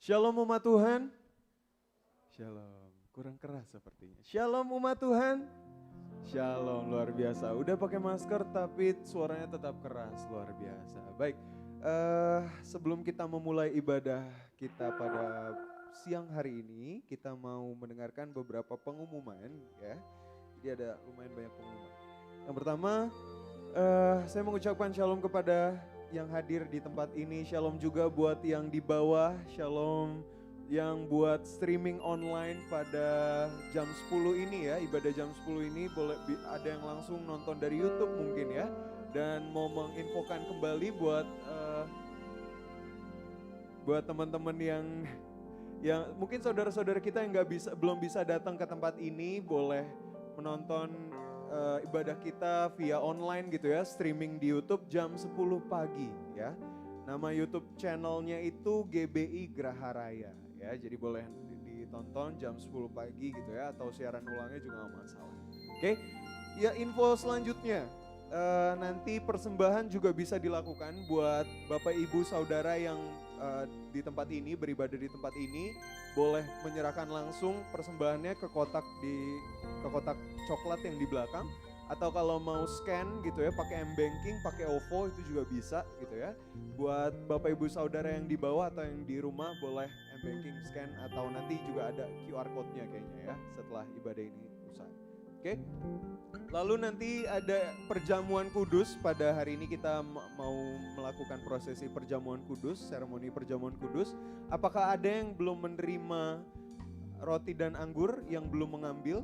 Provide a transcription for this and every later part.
Shalom umat Tuhan. Shalom, kurang keras sepertinya. Shalom umat Tuhan. Shalom, luar biasa. Udah pakai masker tapi suaranya tetap keras, luar biasa. Baik, sebelum kita memulai ibadah kita pada siang hari ini, kita mau mendengarkan beberapa pengumuman ya. Jadi ada lumayan banyak pengumuman. Yang pertama, saya mengucapkan shalom kepada yang hadir di tempat ini, shalom juga buat yang di bawah, shalom yang buat streaming online pada jam 10 ini ya, ibadah jam 10 ini boleh ada yang langsung nonton dari YouTube mungkin ya, dan mau menginfokan kembali buat teman-teman yang mungkin saudara-saudara kita yang belum bisa datang ke tempat ini boleh menonton ibadah kita via online gitu ya, streaming di YouTube jam 10 pagi ya. Nama YouTube channelnya itu GBI Graha Raya ya, jadi boleh ditonton jam 10 pagi gitu ya, atau siaran ulangnya juga gak masalah. Oke, ya info selanjutnya, nanti persembahan juga bisa dilakukan buat Bapak Ibu Saudara yang di tempat ini, beribadah di tempat ini, boleh menyerahkan langsung persembahannya ke kotak coklat yang di belakang, atau kalau mau scan gitu ya pakai M-Banking, pakai OVO itu juga bisa gitu ya. Buat Bapak Ibu Saudara yang di bawah atau yang di rumah boleh M-Banking scan, atau nanti juga ada QR code-nya kayaknya ya setelah ibadah ini usai. Oke. Lalu nanti ada perjamuan kudus. Pada hari ini kita mau melakukan prosesi perjamuan kudus, seremoni perjamuan kudus. Apakah ada yang belum menerima roti dan anggur, yang belum mengambil?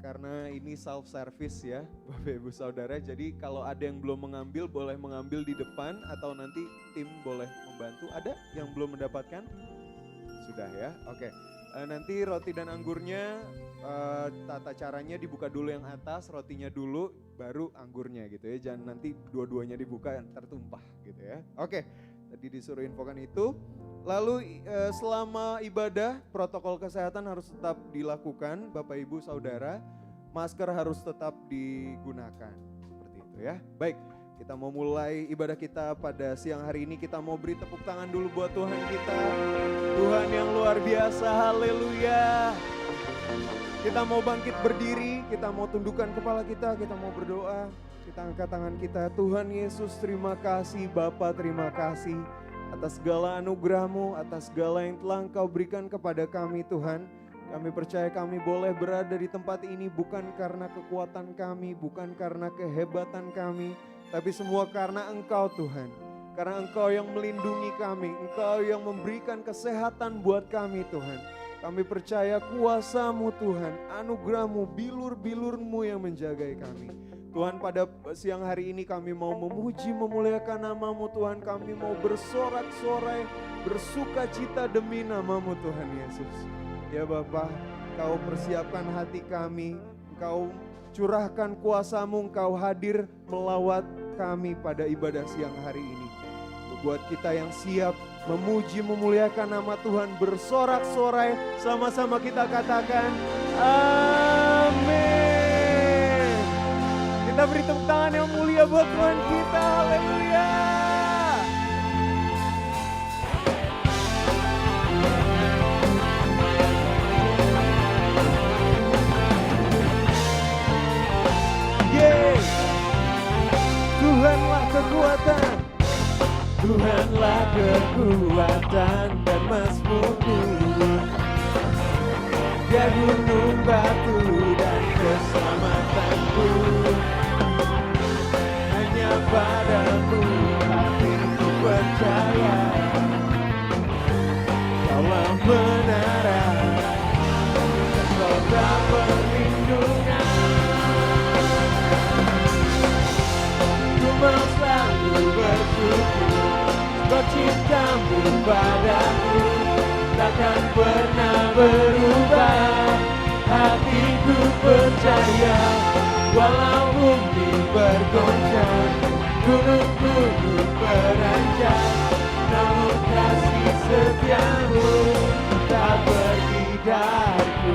Karena ini self service ya Bapak Ibu Saudara, jadi kalau ada yang belum mengambil boleh mengambil di depan, atau nanti tim boleh membantu. Ada yang belum mendapatkan? Sudah ya, oke. Nanti roti dan anggurnya tata caranya dibuka dulu yang atas, rotinya dulu baru anggurnya gitu ya, jangan nanti dua-duanya dibuka tertumpah gitu ya. Oke, tadi disuruh infokan itu. Lalu selama ibadah protokol kesehatan harus tetap dilakukan Bapak Ibu Saudara, masker harus tetap digunakan seperti itu ya. Baik, kita mau mulai ibadah kita pada siang hari ini. Kita mau beri tepuk tangan dulu buat Tuhan kita, Tuhan yang luar biasa, haleluya. Kita mau bangkit berdiri, kita mau tundukkan kepala kita mau berdoa. Kita angkat tangan kita. Tuhan Yesus, terima kasih Bapa, terima kasih atas segala anugerah-Mu, atas segala yang telah Engkau berikan kepada kami Tuhan. Kami percaya kami boleh berada di tempat ini bukan karena kekuatan kami, bukan karena kehebatan kami, tapi semua karena Engkau Tuhan. Karena Engkau yang melindungi kami, Engkau yang memberikan kesehatan buat kami Tuhan. Kami percaya kuasa-Mu Tuhan, anugerah-Mu, bilur-bilur-Mu yang menjagai kami. Tuhan, pada siang hari ini kami mau memuji, memuliakan nama-Mu Tuhan. Kami mau bersorak-sorai, bersuka cita demi nama-Mu Tuhan Yesus. Ya Bapa, Engkau persiapkan hati kami, Engkau curahkan kuasa-Mu, Engkau hadir melawat kami pada ibadah siang hari ini. Buat kita yang siap memuji, memuliakan nama Tuhan, bersorak-sorai, sama-sama kita katakan amin. Kita beri tepuk tangan yang mulia buat Tuhan kita, haleluya. Tuhanlah kekuatan, Tuhanlah kekuatan dan mazmurku. Dia gunung batu dan keselamatanku. Hanya padamu hatiku percaya. Kaulah menara dan kota perlindungan. Ku mau selalu bersyukur sebab cintamu padaku takkan pernah berubah. Hatiku percaya walau bumi bergoncang, gunung-gunung beranjak, namun kasih setiamu tak pergi dariku.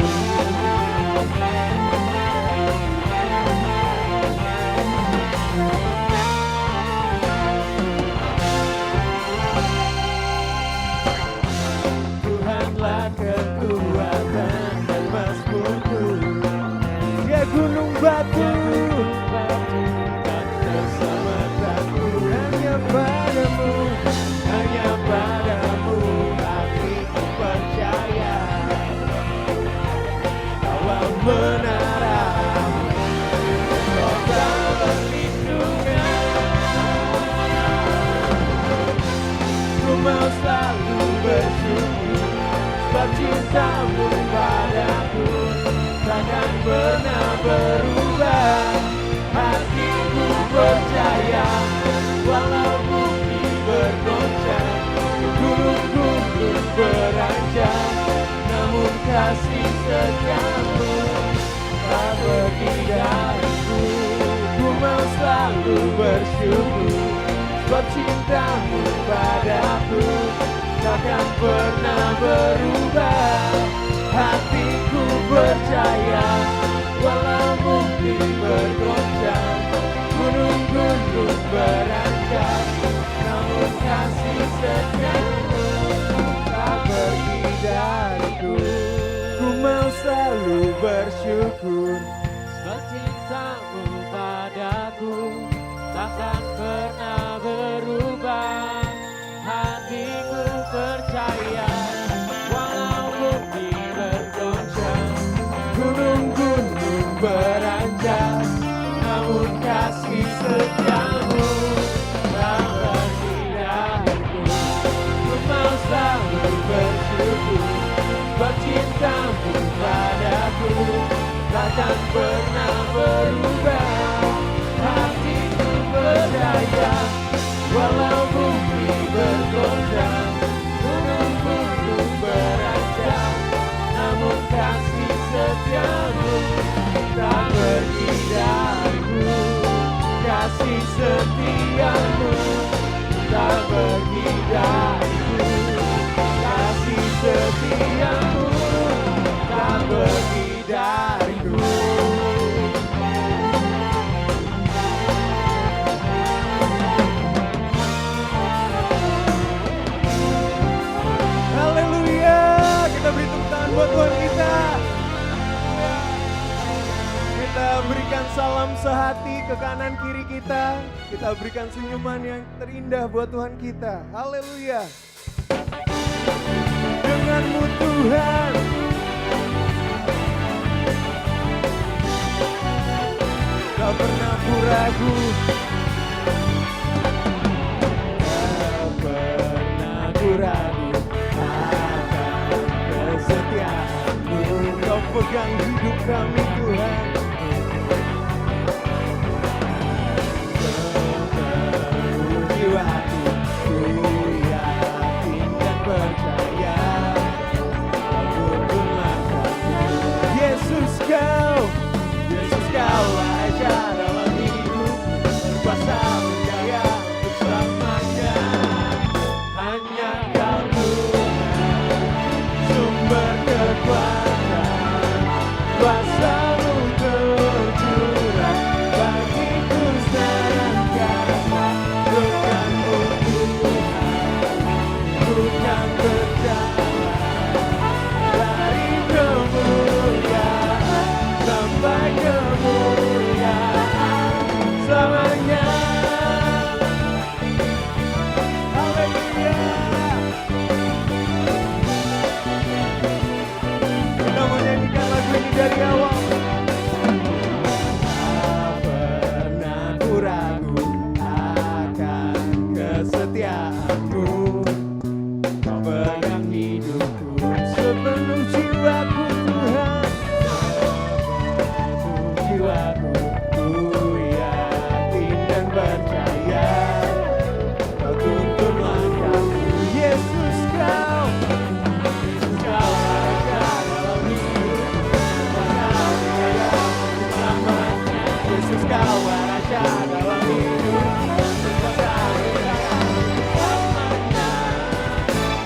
selalu bersyukur, sebab cintamu padaku takkan pernah berubah. Hatiku percaya, walau bumi bergoncang, gunung-gunung beranjak, namun kasih setiamu tak pergi dariku. Ku mau selalu bersyukur, sebab cintamu padaku takkan pernah berubah. Hatiku percaya, walau bumi bergoncang, gunung-gunung beranjak, namun kasih setiamu tak pergi dariku. Ku mau selalu bersyukur, sebab cintamu padaku takkan pernah berubah. Hatiku percaya, walau bumi bergoncang, gunung-gunung beranjak, namun kasih setiamu tak pergi dariku. Kasih setiamu tak pergi dariku. Kasih setiamu tak pergi dariku. Haleluya, kita beri tepuk tangan buat Tuhan kita. Kita berikan salam sehati ke kanan kiri kita. Kita berikan senyuman yang terindah buat Tuhan kita. Haleluya. Denganmu Tuhan, tak pernah ku ragu, tak pernah ku ragu akan kesetiaanmu. Kau pegang hidup kami Tuhan, sepenuh jiwaku ku yakin dan percaya. Yesus kau aja dalam hidup, berkuasa berjaya untuk selamanya. Hanya kau Tuhan, sumber kekuatan, kuasa-Mu tercurah bagiku senantiasa. Denganmu Tuhan, ku kan berjalan dari kemuliaan sampai kemuliaan selamanya. Haleluya. Kita mau nyanyikan lagu ini dari awal. Tak pernah ku ragu akan kesetiaanmu. Kau pegang hidupku sepenuh jiwaku Tuhan, sepenuh jiwaku ku yakin dan percaya. Kau tuntun langkahku, Yesus kau aja dalam hidup, kau berjaya selamanya. Yesus kau aja dalam hidup, berkuasa berjaya selamanya.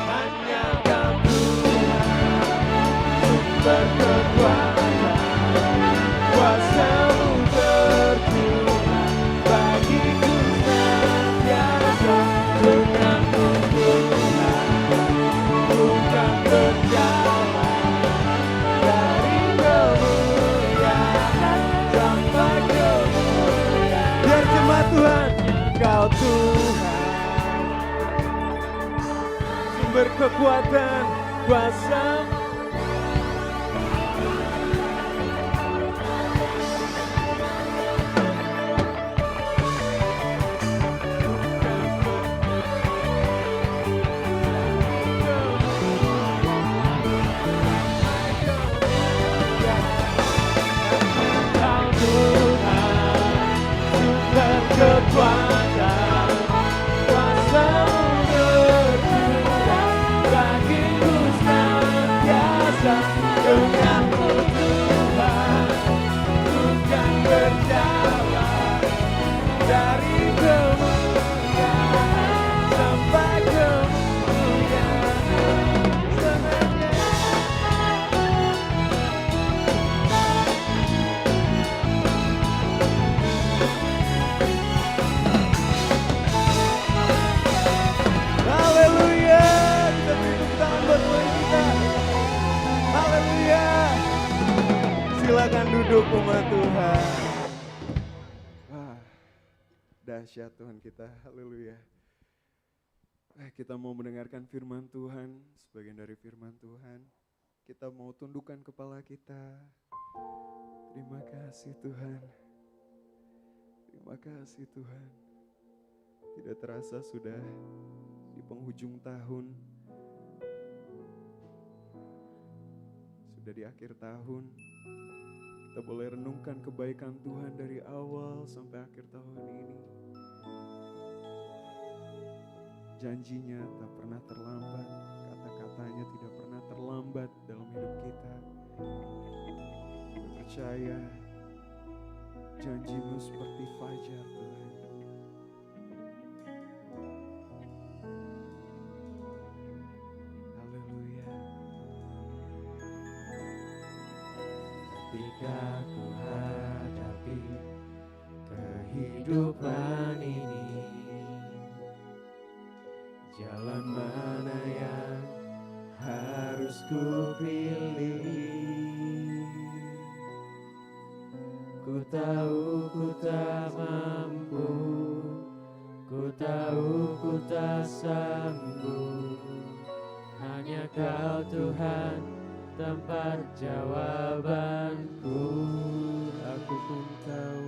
Hanya kau Tuhan, sumber kekuatan, kuasa-Mu tercurah bagiku senantiasa. Denganmu Tuhan, ku kan berjalan dari kemuliaan sampai kemuliaan. Biar jemaat Tuhan, Kau Tuhan, sumber kekuatan, kuasa-Mu. Kekuatan, kuasa-Mu tercurah bagiku senantiasa. Denganmu Tuhan, ku kan berjalan dari kemuliaan sampai kemuliaan selamanya. Haleluya, kita beri tepuk tangan buat Tuhan kita. Haleluya. Silakan duduk umat Tuhan. Wah, dahsyat Tuhan kita. Haleluya. Kita mau mendengarkan firman Tuhan, sebagian dari firman Tuhan. Kita mau tundukkan kepala kita. Terima kasih Tuhan. Terima kasih Tuhan. Tidak terasa sudah di penghujung tahun. Sudah di akhir tahun. Kita boleh renungkan kebaikan Tuhan dari awal sampai akhir tahun ini. Janjinya tak pernah terlambat, kata-katanya tidak pernah terlambat dalam hidup kita. Kita percaya janjimu seperti fajar Tuhan. Haleluya. Ketika ku hadapi kehidupan ini, jalan mana yang harus ku pilih? Ku tahu ku tak mampu, ku tahu ku tak sanggup. Hanya Kau Tuhan tempat jawabanku. Aku pun tahu,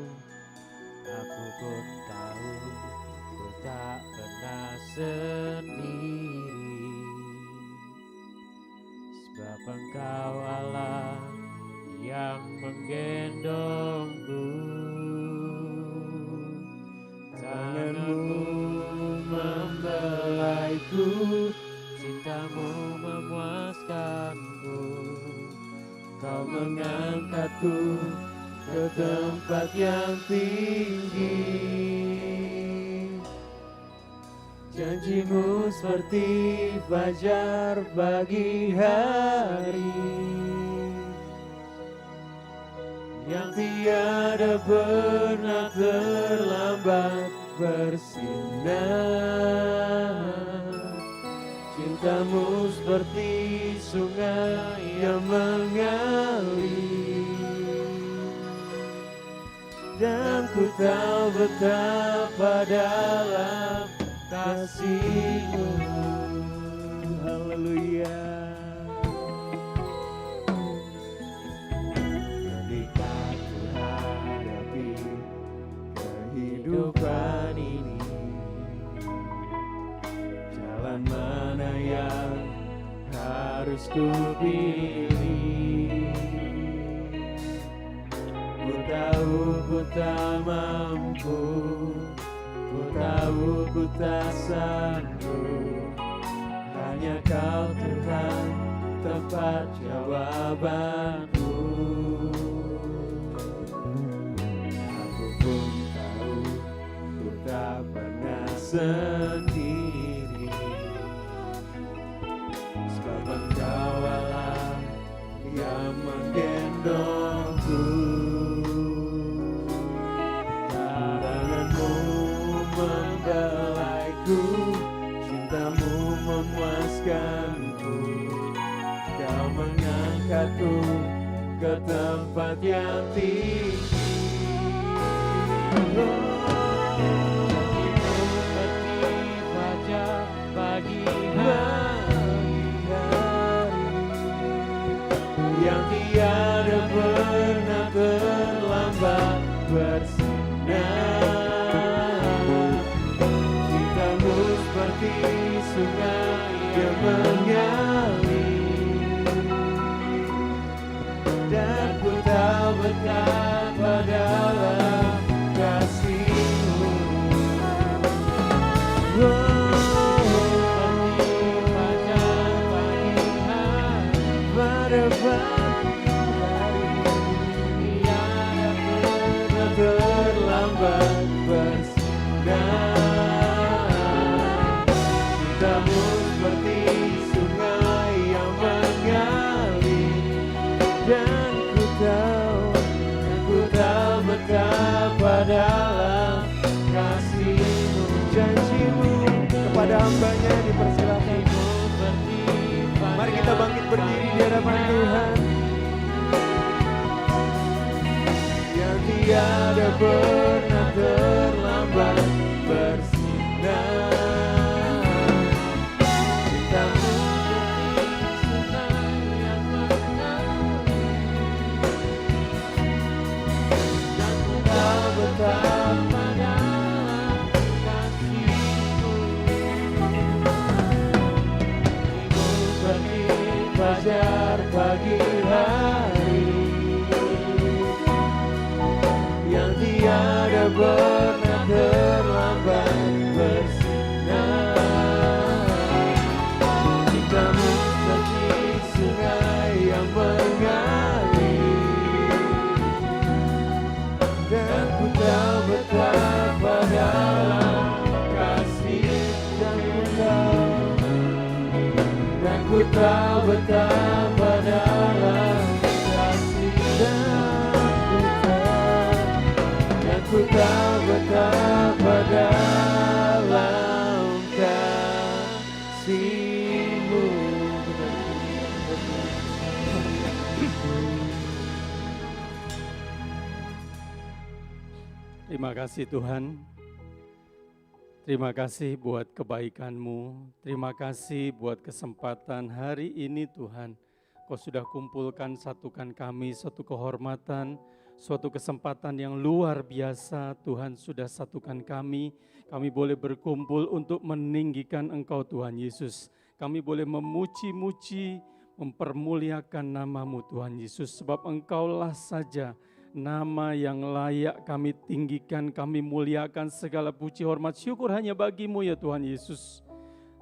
ku tak pernah sendiri. Sebab Engkau Allah yang menggendongku. Tanganmu membelaiku, cintamu memuaskanku. Kau mengangkatku ke tempat yang tinggi. Janjimu seperti fajar pagi hari, yang tiada pernah terlambat bersinar. Cintamu seperti sungai yang mengalir, dan ku tahu betapa dalam kasih-Mu. Haleluya. Ketika ku hadapi kehidupan ini, jalan mana yang harus ku pilih? Ku tahu ku tak mampu, ku tahu ku tak sanggup. Hanya Kau Tuhan tempat jawabanku. Aku pun tahu ku tak pernah sendiri. Sebab Engkau Allah yang menggendongku. Tanganmu membelaiku, cintamu memuaskanku. Kau mengangkatku ke tempat yang tinggi. Seperti fajar pagi hari, yang tiada pernah terlambat bersinar. Cintamu seperti sungai yang mengalir, dan ku tahu betapa dalam kasih-Mu. Seperti fajar pagi hari, pada pagi hari, tiada pernah terlambat bersinar. hambanya dipersilakan. Mari kita bangkit berdiri di hadapan Tuhan. Yang tiada pernah terlambat bersinar. Cintamu betapa dalam kasih-Mu. Ibu seperti fajar pagi hari yang tiada pernah terlambat bersinar. Cintamu seperti sungai yang mengalir, dan ku tahu betapa dalam kasih. Dan ku tahu betapa dalam kasih. Dan ku tahu betapa dalam kasih-Mu. Terima kasih Tuhan. Terima kasih buat kebaikan-Mu. Terima kasih buat kesempatan hari ini Tuhan. Kau sudah kumpulkan, satukan kami, suatu kehormatan, suatu kesempatan yang luar biasa. Tuhan sudah satukan kami. Kami boleh berkumpul untuk meninggikan Engkau Tuhan Yesus. Kami boleh memuji-muji, mempermuliakan nama-Mu Tuhan Yesus. Sebab Engkaulah saja nama yang layak kami tinggikan, kami muliakan, segala puji, hormat, syukur hanya bagi-Mu ya Tuhan Yesus.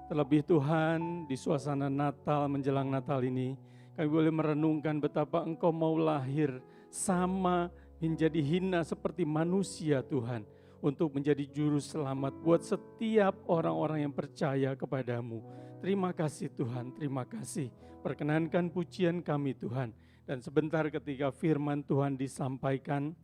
Terlebih Tuhan, di suasana Natal, menjelang Natal ini, kami boleh merenungkan betapa Engkau mau lahir sama menjadi hina seperti manusia Tuhan, untuk menjadi juru selamat buat setiap orang-orang yang percaya kepadamu. Terima kasih Tuhan, terima kasih. Perkenankan pujian kami Tuhan. Dan sebentar ketika firman Tuhan disampaikan,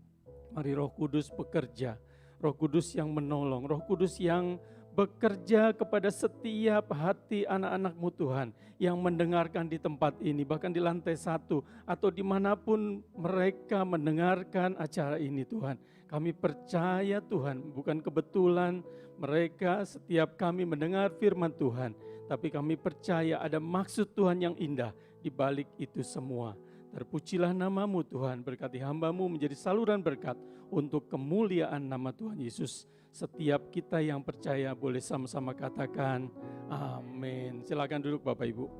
mari Roh Kudus bekerja. Roh Kudus yang menolong, Roh Kudus yang bekerja kepada setiap hati anak-anak-Mu Tuhan yang mendengarkan di tempat ini, bahkan di lantai 1 atau dimanapun mereka mendengarkan acara ini Tuhan. Kami percaya Tuhan, bukan kebetulan mereka setiap kami mendengar firman Tuhan, tapi kami percaya ada maksud Tuhan yang indah di balik itu semua. Terpujilah nama-Mu Tuhan, berkati hamba-Mu menjadi saluran berkat untuk kemuliaan nama Tuhan Yesus. Setiap kita yang percaya boleh sama-sama katakan amin. Silakan duduk Bapak Ibu.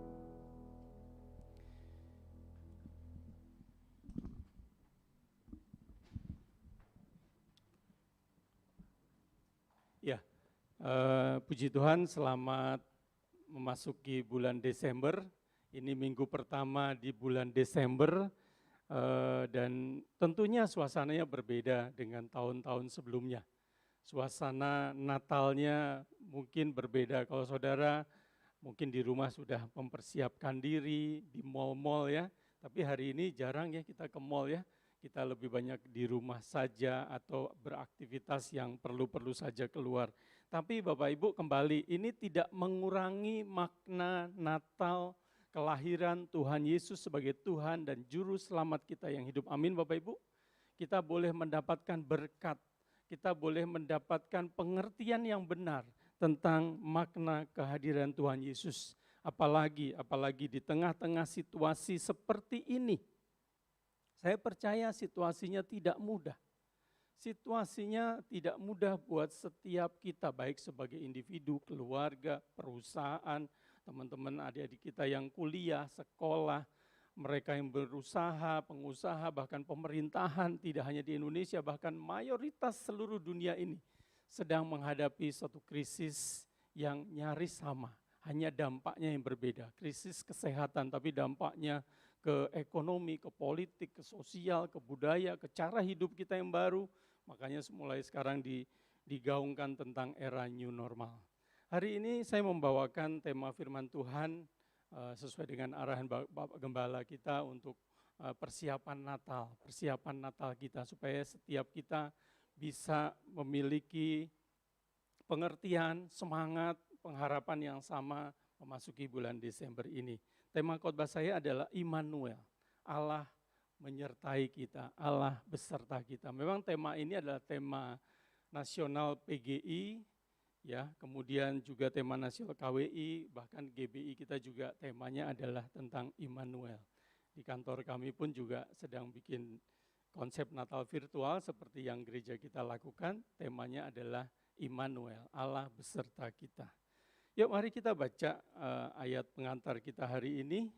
Ya, puji Tuhan, selamat memasuki bulan Desember. Ini minggu pertama di bulan Desember, dan tentunya suasananya berbeda dengan tahun-tahun sebelumnya. Suasana Natalnya mungkin berbeda. Kalau saudara mungkin di rumah sudah mempersiapkan diri di mal-mal ya, tapi hari ini jarang ya kita ke mal ya. Kita lebih banyak di rumah saja atau beraktivitas yang perlu-perlu saja keluar. Tapi Bapak Ibu kembali, ini tidak mengurangi makna Natal, kelahiran Tuhan Yesus sebagai Tuhan dan Juru Selamat kita yang hidup. Amin Bapak Ibu. Kita boleh mendapatkan berkat, kita boleh mendapatkan pengertian yang benar tentang makna kehadiran Tuhan Yesus. Apalagi di tengah-tengah situasi seperti ini. Saya percaya situasinya tidak mudah. Situasinya tidak mudah buat setiap kita, baik sebagai individu, keluarga, perusahaan, teman-teman adik-adik kita yang kuliah, sekolah, mereka yang berusaha, pengusaha, bahkan pemerintahan, tidak hanya di Indonesia, bahkan mayoritas seluruh dunia ini sedang menghadapi suatu krisis yang nyaris sama, hanya dampaknya yang berbeda. Krisis kesehatan, tapi dampaknya ke ekonomi, ke politik, ke sosial, ke budaya, ke cara hidup kita yang baru. Makanya mulai sekarang digaungkan tentang era new normal. Hari ini saya membawakan tema firman Tuhan sesuai dengan arahan Bapak Gembala kita untuk persiapan Natal kita, supaya setiap kita bisa memiliki pengertian, semangat, pengharapan yang sama memasuki bulan Desember ini. Tema khotbah saya adalah Immanuel, Allah menyertai kita, Allah beserta kita. Memang tema ini adalah tema nasional PGI, ya, kemudian juga tema nasional KWI, bahkan GBI kita juga temanya adalah tentang Immanuel. Di kantor kami pun juga sedang bikin konsep Natal virtual seperti yang gereja kita lakukan, temanya adalah Immanuel, Allah beserta kita. Yuk mari kita baca ayat pengantar kita hari ini.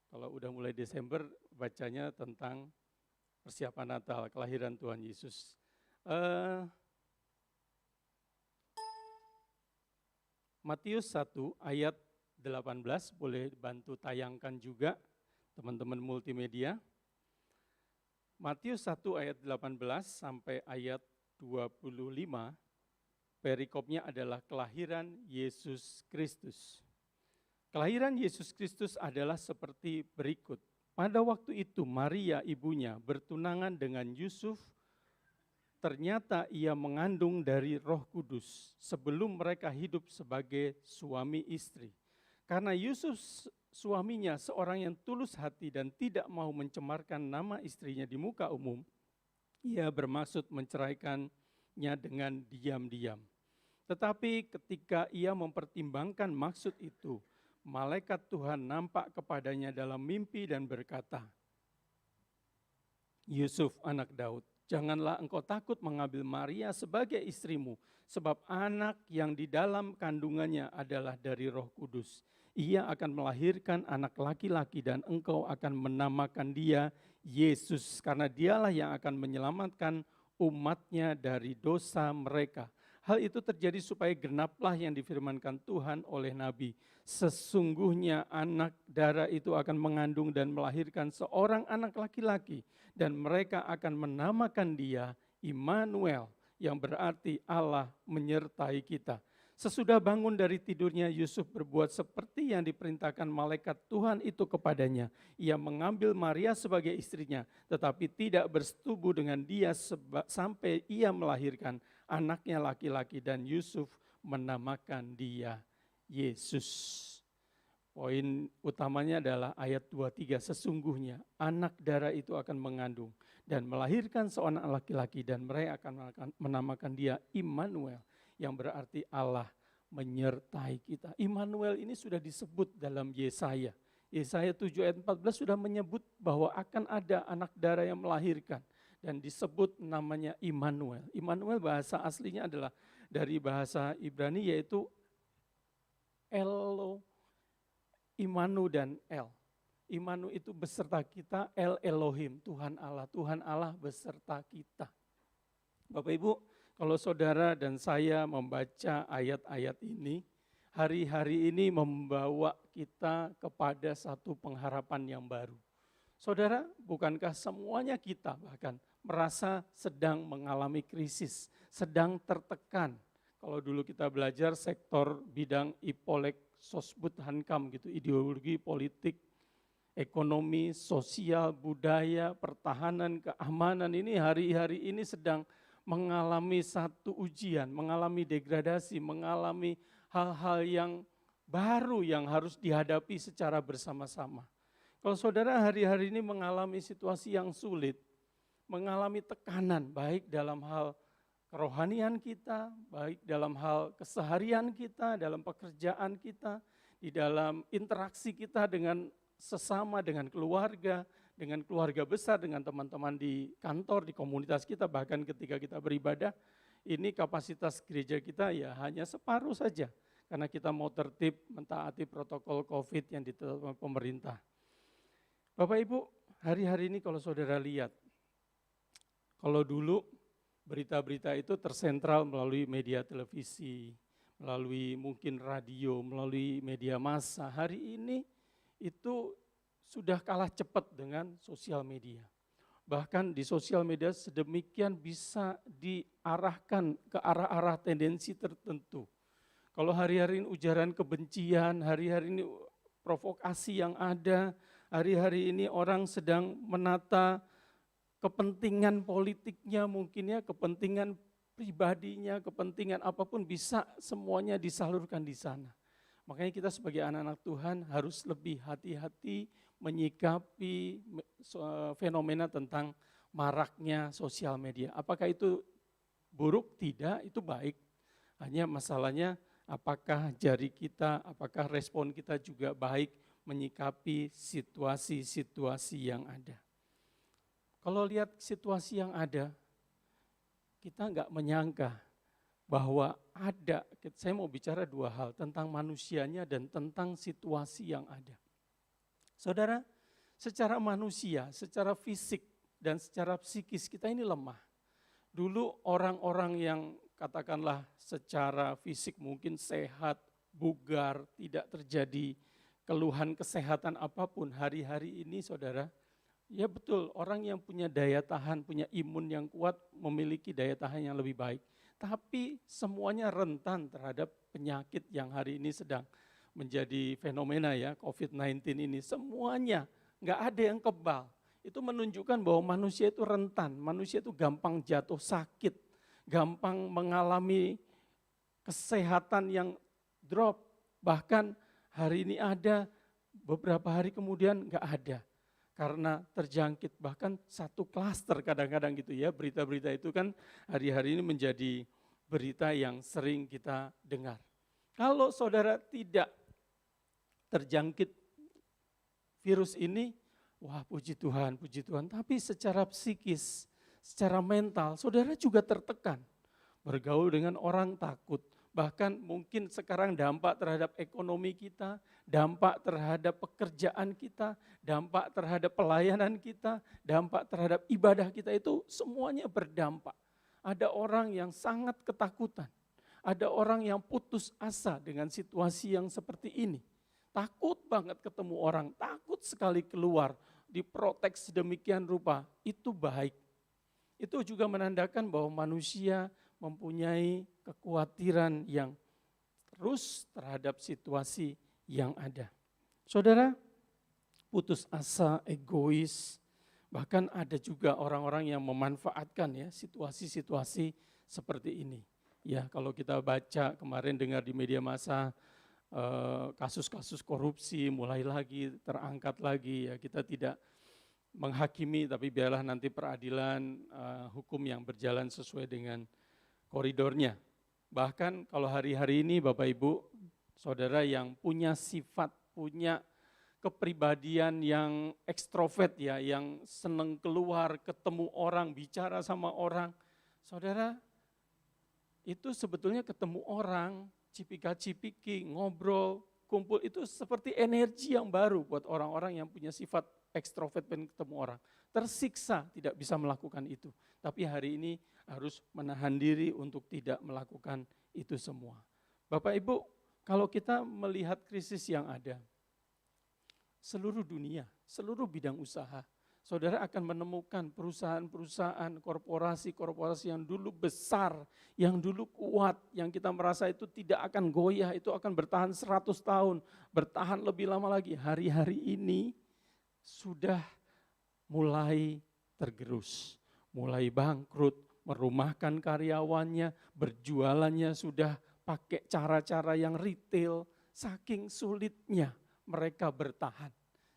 Kalau udah mulai Desember, bacanya tentang persiapan Natal, kelahiran Tuhan Yesus. Matius 1 ayat 18, boleh bantu tayangkan juga teman-teman multimedia. Matius 1 ayat 18 sampai ayat 25, perikopnya adalah kelahiran Yesus Kristus. Kelahiran Yesus Kristus adalah seperti berikut. Pada waktu itu Maria ibunya bertunangan dengan Yusuf, ternyata ia mengandung dari Roh Kudus sebelum mereka hidup sebagai suami istri. Karena Yusuf suaminya seorang yang tulus hati dan tidak mau mencemarkan nama istrinya di muka umum, ia bermaksud menceraikannya dengan diam-diam. Tetapi ketika ia mempertimbangkan maksud itu, malaikat Tuhan nampak kepadanya dalam mimpi dan berkata, Yusuf anak Daud, janganlah engkau takut mengambil Maria sebagai istrimu, sebab anak yang di dalam kandungannya adalah dari Roh Kudus. Ia akan melahirkan anak laki-laki dan engkau akan menamakan dia Yesus, karena dialah yang akan menyelamatkan umatnya dari dosa mereka. Hal itu terjadi supaya genaplah yang difirmankan Tuhan oleh Nabi. Sesungguhnya anak darah itu akan mengandung dan melahirkan seorang anak laki-laki, dan mereka akan menamakan dia Immanuel, yang berarti Allah menyertai kita. Sesudah bangun dari tidurnya, Yusuf berbuat seperti yang diperintahkan malaikat Tuhan itu kepadanya. Ia mengambil Maria sebagai istrinya, tetapi tidak bersetubuh dengan dia sampai ia melahirkan anaknya laki-laki, dan Yusuf menamakan dia Yesus. Poin utamanya adalah ayat 23, sesungguhnya anak darah itu akan mengandung dan melahirkan seorang laki-laki, dan mereka akan menamakan dia Immanuel, yang berarti Allah menyertai kita. Immanuel ini sudah disebut dalam Yesaya. Yesaya 7 ayat 14 sudah menyebut bahwa akan ada anak darah yang melahirkan, dan disebut namanya Immanuel. Immanuel bahasa aslinya adalah dari bahasa Ibrani, yaitu Imanu dan El. Imanu itu beserta kita, El Elohim, Tuhan Allah beserta kita. Bapak Ibu, kalau saudara dan saya membaca ayat-ayat ini, hari-hari ini membawa kita kepada satu pengharapan yang baru. Saudara, bukankah semuanya kita bahkan merasa sedang mengalami krisis, sedang tertekan? Kalau dulu kita belajar sektor bidang Ipolek, Sosbud, Hankam gitu, ideologi, politik, ekonomi, sosial, budaya, pertahanan, keamanan, ini hari-hari ini sedang mengalami satu ujian, mengalami degradasi, mengalami hal-hal yang baru yang harus dihadapi secara bersama-sama. Kalau saudara hari-hari ini mengalami situasi yang sulit, mengalami tekanan baik dalam hal kerohanian kita, baik dalam hal keseharian kita, dalam pekerjaan kita, di dalam interaksi kita dengan sesama, dengan keluarga besar, dengan teman-teman di kantor, di komunitas kita, bahkan ketika kita beribadah, ini kapasitas gereja kita ya hanya separuh saja, karena kita mau tertib mentaati protokol COVID yang ditetapkan pemerintah. Bapak Ibu, hari-hari ini kalau saudara lihat, kalau dulu berita-berita itu tersentral melalui media televisi, melalui mungkin radio, melalui media massa. Hari ini itu sudah kalah cepat dengan sosial media. Bahkan di sosial media sedemikian bisa diarahkan ke arah-arah tendensi tertentu. Kalau hari-hari ini ujaran kebencian, hari-hari ini provokasi yang ada, hari-hari ini orang sedang menata kepentingan politiknya mungkin ya, kepentingan pribadinya, kepentingan apapun bisa semuanya disalurkan di sana. Makanya kita sebagai anak-anak Tuhan harus lebih hati-hati menyikapi fenomena tentang maraknya sosial media. Apakah itu buruk? Tidak, itu baik. Hanya masalahnya apakah jari kita, apakah respon kita juga baik menyikapi situasi-situasi yang ada. Kalau lihat situasi yang ada, kita nggak menyangka bahwa ada, saya mau bicara dua hal, tentang manusianya dan tentang situasi yang ada. Saudara, secara manusia, secara fisik dan secara psikis kita ini lemah. Dulu orang-orang yang katakanlah secara fisik mungkin sehat, bugar, tidak terjadi keluhan kesehatan apapun, hari-hari ini saudara, ya betul, orang yang punya daya tahan, punya imun yang kuat, memiliki daya tahan yang lebih baik. Tapi semuanya rentan terhadap penyakit yang hari ini sedang menjadi fenomena ya, COVID-19 ini. Semuanya, nggak ada yang kebal. Itu menunjukkan bahwa manusia itu rentan, manusia itu gampang jatuh sakit, gampang mengalami kesehatan yang drop. Bahkan hari ini ada, beberapa hari kemudian nggak ada. Karena terjangkit, bahkan satu klaster kadang-kadang gitu ya, berita-berita itu kan hari-hari ini menjadi berita yang sering kita dengar. Kalau saudara tidak terjangkit virus ini, wah puji Tuhan, tapi secara psikis, secara mental, saudara juga tertekan. Bergaul dengan orang takut, bahkan mungkin sekarang dampak terhadap ekonomi kita, dampak terhadap pekerjaan kita, dampak terhadap pelayanan kita, dampak terhadap ibadah kita itu semuanya berdampak. Ada orang yang sangat ketakutan, ada orang yang putus asa dengan situasi yang seperti ini. Takut banget ketemu orang, takut sekali keluar, diprotek sedemikian rupa, itu baik. Itu juga menandakan bahwa manusia mempunyai kekhawatiran yang terus terhadap situasi yang ada. Saudara, putus asa, egois, bahkan ada juga orang-orang yang memanfaatkan ya situasi-situasi seperti ini. Ya, kalau kita baca kemarin dengar di media massa kasus-kasus korupsi mulai lagi terangkat lagi ya, kita tidak menghakimi tapi biarlah nanti peradilan hukum yang berjalan sesuai dengan koridornya. Bahkan kalau hari-hari ini Bapak Ibu, saudara yang punya sifat, punya kepribadian yang ekstrovert ya, yang senang keluar, ketemu orang, bicara sama orang. Saudara, itu sebetulnya ketemu orang, cipika-cipiki, ngobrol, kumpul, itu seperti energi yang baru buat orang-orang yang punya sifat ekstrovert pengen ketemu orang. Tersiksa tidak bisa melakukan itu. Tapi hari ini harus menahan diri untuk tidak melakukan itu semua. Bapak Ibu, kalau kita melihat krisis yang ada, seluruh dunia, seluruh bidang usaha, saudara akan menemukan perusahaan-perusahaan, korporasi-korporasi yang dulu besar, yang dulu kuat, yang kita merasa itu tidak akan goyah, itu akan bertahan 100 tahun, bertahan lebih lama lagi. Hari-hari ini sudah mulai tergerus, mulai bangkrut, merumahkan karyawannya, berjualannya sudah pakai cara-cara yang retail, saking sulitnya mereka bertahan.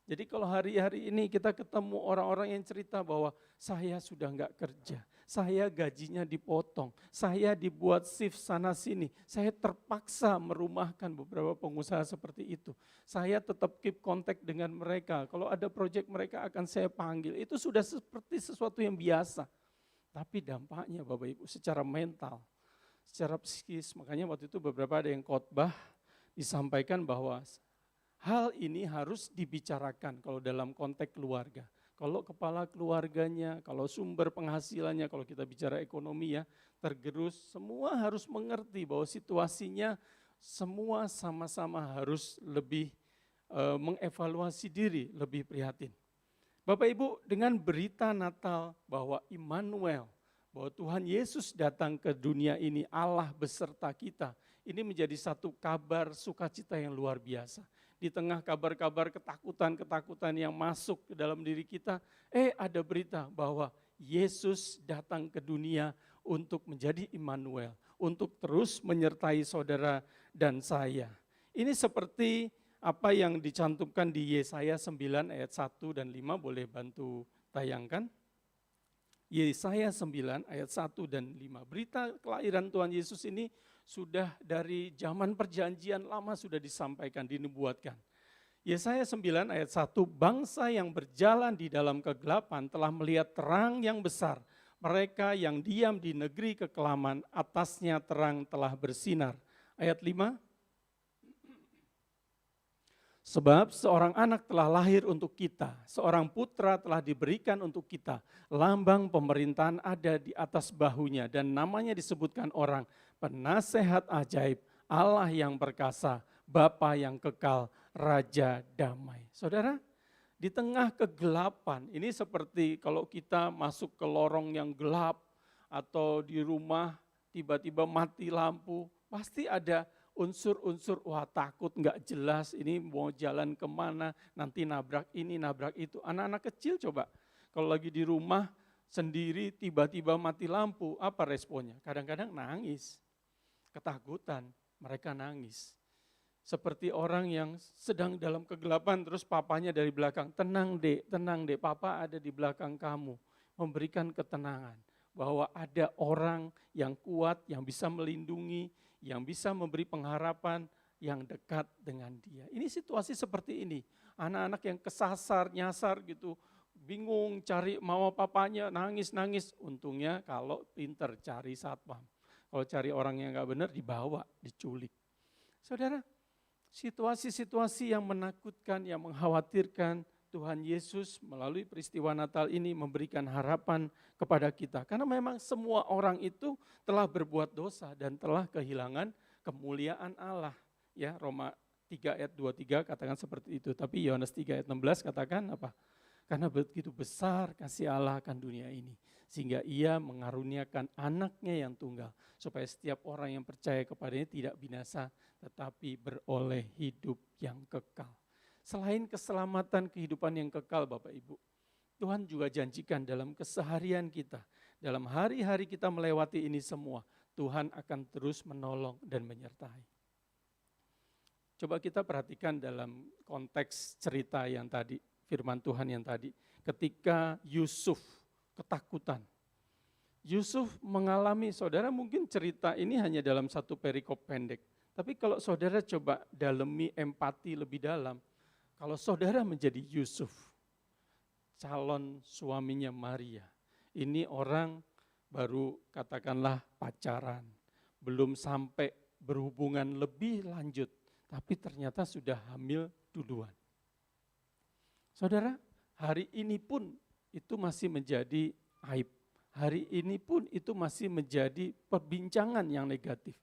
Jadi kalau hari-hari ini kita ketemu orang-orang yang cerita bahwa saya sudah enggak kerja, saya gajinya dipotong, saya dibuat shift sana sini, saya terpaksa merumahkan beberapa pengusaha seperti itu. Saya tetap keep kontak dengan mereka, kalau ada proyek mereka akan saya panggil, itu sudah seperti sesuatu yang biasa. Tapi dampaknya Bapak Ibu secara mental, secara psikis, makanya waktu itu beberapa ada yang khotbah disampaikan bahwa hal ini harus dibicarakan kalau dalam konteks keluarga. Kalau kepala keluarganya, kalau sumber penghasilannya, kalau kita bicara ekonomi ya, tergerus, semua harus mengerti bahwa situasinya semua sama-sama harus lebih mengevaluasi diri, lebih prihatin. Bapak Ibu, dengan berita Natal bahwa Immanuel, bahwa Tuhan Yesus datang ke dunia ini, Allah beserta kita, ini menjadi satu kabar sukacita yang luar biasa. Di tengah kabar-kabar ketakutan-ketakutan yang masuk ke dalam diri kita, ada berita bahwa Yesus datang ke dunia untuk menjadi Immanuel, untuk terus menyertai saudara dan saya. Ini seperti apa yang dicantumkan di Yesaya 9 ayat 1 dan 5, boleh bantu tayangkan. Yesaya 9 ayat 1 dan 5. Berita kelahiran Tuhan Yesus ini sudah dari zaman perjanjian lama sudah disampaikan, dinubuatkan. Yesaya 9 ayat 1, bangsa yang berjalan di dalam kegelapan telah melihat terang yang besar. Mereka yang diam di negeri kekelaman, atasnya terang telah bersinar. Ayat 5, sebab seorang anak telah lahir untuk kita, seorang putra telah diberikan untuk kita. Lambang pemerintahan ada di atas bahunya dan namanya disebutkan orang, penasehat ajaib, Allah yang perkasa, Bapa yang kekal, Raja damai. Saudara, di tengah kegelapan, ini seperti kalau kita masuk ke lorong yang gelap atau di rumah tiba-tiba mati lampu, pasti ada unsur-unsur, wah takut, nggak jelas, ini mau jalan kemana, nanti nabrak ini, nabrak itu. Anak-anak kecil coba, kalau lagi di rumah sendiri tiba-tiba mati lampu, apa responnya? Kadang-kadang nangis, ketakutan, mereka nangis. Seperti orang yang sedang dalam kegelapan, terus papanya dari belakang, tenang dek, papa ada di belakang kamu, memberikan ketenangan. Bahwa ada orang yang kuat, yang bisa melindungi, yang bisa memberi pengharapan yang dekat dengan dia. Ini situasi seperti ini. Anak-anak yang kesasar, nyasar gitu, bingung cari mama papanya, nangis-nangis. Untungnya kalau pinter cari satpam. Kalau cari orang yang gak benar dibawa, diculik. Saudara, situasi-situasi yang menakutkan, yang mengkhawatirkan, Tuhan Yesus melalui peristiwa Natal ini memberikan harapan kepada kita. Karena memang semua orang itu telah berbuat dosa dan telah kehilangan kemuliaan Allah. Ya, Roma 3 ayat 23 katakan seperti itu. Tapi Yohanes 3 ayat 16 katakan apa? Karena begitu besar kasih Allah akan dunia ini. Sehingga ia mengaruniakan anaknya yang tunggal. Supaya setiap orang yang percaya kepadanya tidak binasa, tetapi beroleh hidup yang kekal. Selain keselamatan kehidupan yang kekal Bapak Ibu, Tuhan juga janjikan dalam keseharian kita, dalam hari-hari kita melewati ini semua, Tuhan akan terus menolong dan menyertai. Coba kita perhatikan dalam konteks cerita yang tadi, firman Tuhan yang tadi, ketika Yusuf ketakutan. Yusuf mengalami, saudara mungkin cerita ini hanya dalam satu perikop pendek, tapi kalau saudara coba dalemi empati lebih dalam, kalau saudara menjadi Yusuf, calon suaminya Maria, ini orang baru katakanlah pacaran, belum sampai berhubungan lebih lanjut, tapi ternyata sudah hamil duluan. Saudara, hari ini pun itu masih menjadi aib. Hari ini pun itu masih menjadi perbincangan yang negatif.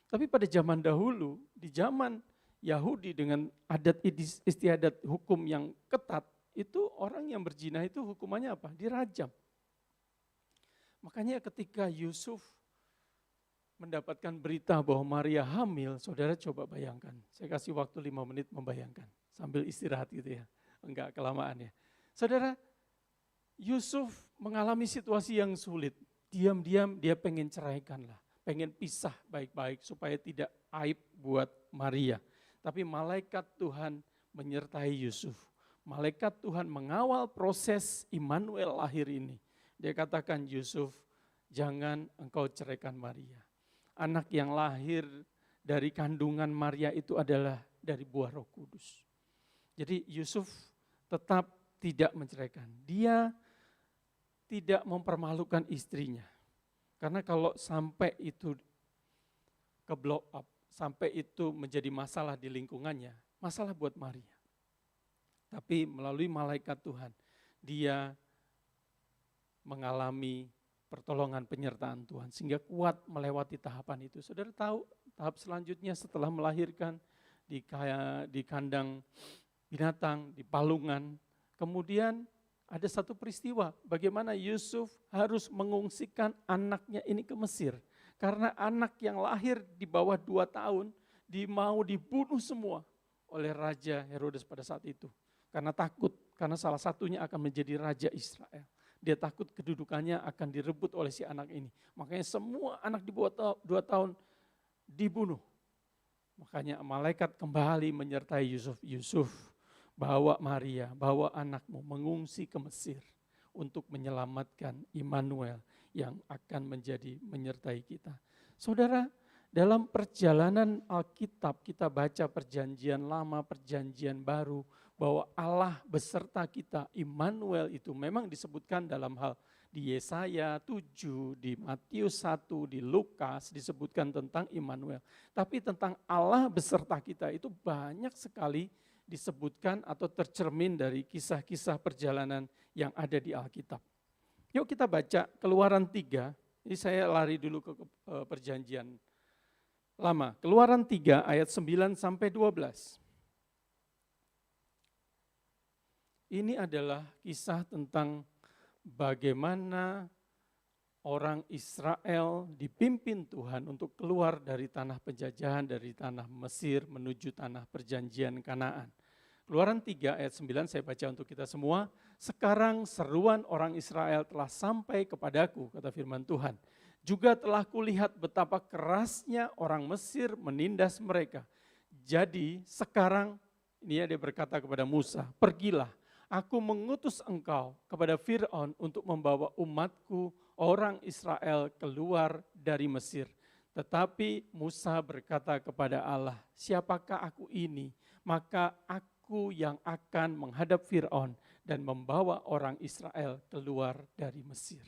Tapi pada zaman dahulu, di zaman Yahudi dengan adat istiadat hukum yang ketat, itu orang yang berzina itu hukumannya apa? Dirajam. Makanya ketika Yusuf mendapatkan berita bahwa Maria hamil, saudara coba bayangkan. Saya kasih waktu 5 menit membayangkan, sambil istirahat gitu ya, enggak kelamaan ya. Saudara, Yusuf mengalami situasi yang sulit. Diam-diam dia pengen ceraikanlah, pengen pisah baik-baik supaya tidak aib buat Maria. Tapi malaikat Tuhan menyertai Yusuf. Malaikat Tuhan mengawal proses Immanuel lahir ini. Dia katakan, Yusuf, jangan engkau ceraikan Maria. Anak yang lahir dari kandungan Maria itu adalah dari buah Roh Kudus. Jadi Yusuf tetap tidak menceraikan. Dia tidak mempermalukan istrinya. Karena kalau sampai itu ke blow up, sampai itu menjadi masalah di lingkungannya, masalah buat Maria. Tapi melalui malaikat Tuhan, dia mengalami pertolongan penyertaan Tuhan, sehingga kuat melewati tahapan itu. Saudara tahu tahap selanjutnya setelah melahirkan di kandang binatang, di palungan, kemudian ada satu peristiwa bagaimana Yusuf harus mengungsikan anaknya ini ke Mesir. Karena anak yang lahir di bawah 2 tahun mau dibunuh semua oleh Raja Herodes pada saat itu. Karena takut, karena salah satunya akan menjadi Raja Israel. Dia takut kedudukannya akan direbut oleh si anak ini. Makanya semua anak di bawah 2 tahun dibunuh. Makanya malaikat kembali menyertai Yusuf. Yusuf, bawa Maria, bawa anakmu mengungsi ke Mesir untuk menyelamatkan Immanuel yang akan menjadi menyertai kita. Saudara, dalam perjalanan Alkitab kita baca perjanjian lama, perjanjian baru, bahwa Allah beserta kita, Immanuel itu memang disebutkan dalam hal di Yesaya 7, di Matius 1, di Lukas disebutkan tentang Immanuel. Tapi tentang Allah beserta kita itu banyak sekali disebutkan atau tercermin dari kisah-kisah perjalanan yang ada di Alkitab. Yuk kita baca Keluaran 3, ini saya lari dulu ke perjanjian lama. Keluaran 3 ayat 9 sampai 12. Ini adalah kisah tentang bagaimana orang Israel dipimpin Tuhan untuk keluar dari tanah penjajahan, dari tanah Mesir menuju tanah perjanjian Kanaan. Keluaran 3 ayat 9 saya baca untuk kita semua. Sekarang seruan orang Israel telah sampai kepadaku, kata firman Tuhan. Juga telah kulihat betapa kerasnya orang Mesir menindas mereka. Jadi sekarang, ini dia berkata kepada Musa, pergilah, aku mengutus engkau kepada Fir'aun untuk membawa umatku orang Israel keluar dari Mesir. Tetapi Musa berkata kepada Allah, siapakah aku ini? Maka aku yang akan menghadap Fir'aun dan membawa orang Israel keluar dari Mesir.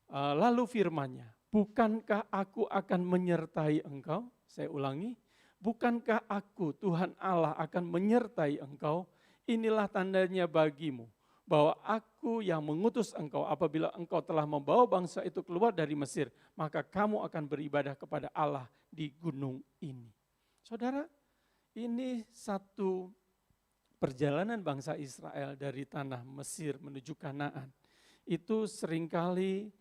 Lalu firman-Nya, bukankah aku akan menyertai engkau? Saya ulangi, bukankah aku Tuhan Allah akan menyertai engkau? Inilah tandanya bagimu, bahwa aku yang mengutus engkau apabila engkau telah membawa bangsa itu keluar dari Mesir, maka kamu akan beribadah kepada Allah di gunung ini. Saudara, ini satu perjalanan bangsa Israel dari tanah Mesir menuju Kanaan. Itu seringkali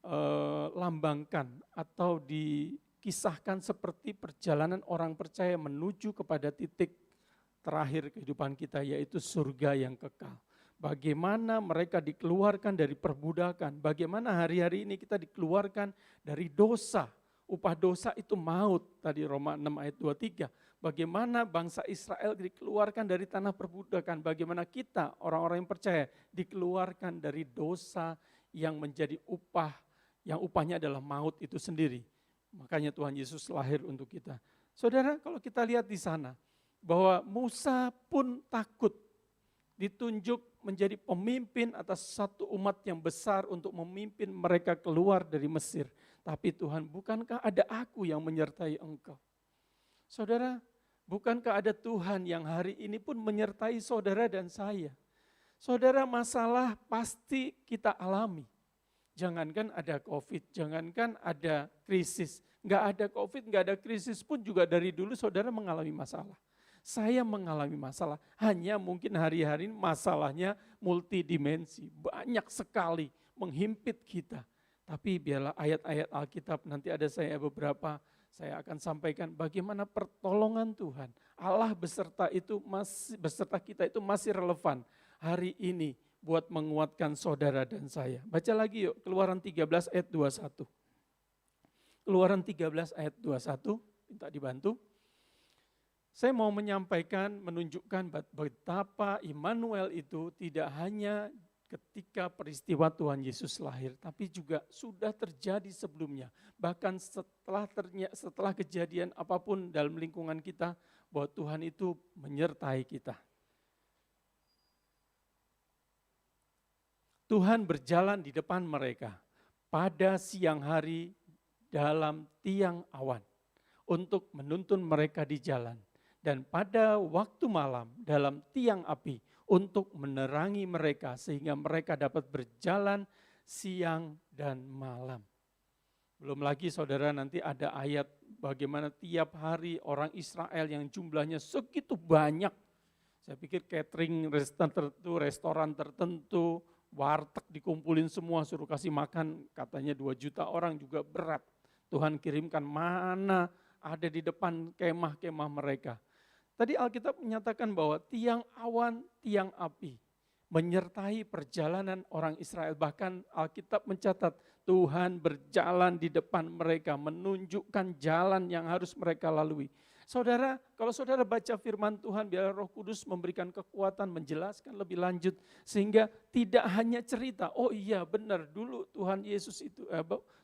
dilambangkan atau dikisahkan seperti perjalanan orang percaya menuju kepada titik terakhir kehidupan kita, yaitu surga yang kekal. Bagaimana mereka dikeluarkan dari perbudakan, bagaimana hari-hari ini kita dikeluarkan dari dosa. Upah dosa itu maut, tadi Roma 6 ayat 23. Bagaimana bangsa Israel dikeluarkan dari tanah perbudakan, bagaimana kita orang-orang yang percaya dikeluarkan dari dosa yang menjadi upah, yang upahnya adalah maut itu sendiri. Makanya Tuhan Yesus lahir untuk kita. Saudara, kalau kita lihat di sana, bahwa Musa pun takut ditunjuk menjadi pemimpin atas satu umat yang besar untuk memimpin mereka keluar dari Mesir. Tapi Tuhan, bukankah ada aku yang menyertai engkau? Saudara, bukankah ada Tuhan yang hari ini pun menyertai saudara dan saya? Saudara, masalah pasti kita alami. Jangankan ada COVID, jangankan ada krisis. Enggak ada COVID, enggak ada krisis pun juga dari dulu saudara mengalami masalah. Saya mengalami masalah, hanya mungkin hari-hari masalahnya multidimensi, banyak sekali menghimpit kita. Tapi biarlah ayat-ayat Alkitab, nanti ada saya beberapa, saya akan sampaikan bagaimana pertolongan Tuhan. Allah beserta kita itu masih relevan hari ini buat menguatkan saudara dan saya. Baca lagi yuk, Keluaran 13 ayat 21. Keluaran 13 ayat 21, minta dibantu. Saya mau menyampaikan, menunjukkan betapa Immanuel itu tidak hanya ketika peristiwa Tuhan Yesus lahir, tapi juga sudah terjadi sebelumnya. Bahkan setelah kejadian apapun dalam lingkungan kita, bahwa Tuhan itu menyertai kita. Tuhan berjalan di depan mereka pada siang hari dalam tiang awan untuk menuntun mereka di jalan. Dan pada waktu malam dalam tiang api untuk menerangi mereka sehingga mereka dapat berjalan siang dan malam. Belum lagi saudara nanti ada ayat bagaimana tiap hari orang Israel yang jumlahnya segitu banyak. Saya pikir catering restoran tertentu, warteg dikumpulin semua suruh kasih makan katanya 2 juta orang juga berat. Tuhan kirimkan mana ada di depan kemah-kemah mereka. Tadi Alkitab menyatakan bahwa tiang awan, tiang api menyertai perjalanan orang Israel. Bahkan Alkitab mencatat Tuhan berjalan di depan mereka, menunjukkan jalan yang harus mereka lalui. Saudara, kalau saudara baca firman Tuhan, biar Roh Kudus memberikan kekuatan, menjelaskan lebih lanjut, sehingga tidak hanya cerita, oh iya benar dulu Tuhan Yesus itu,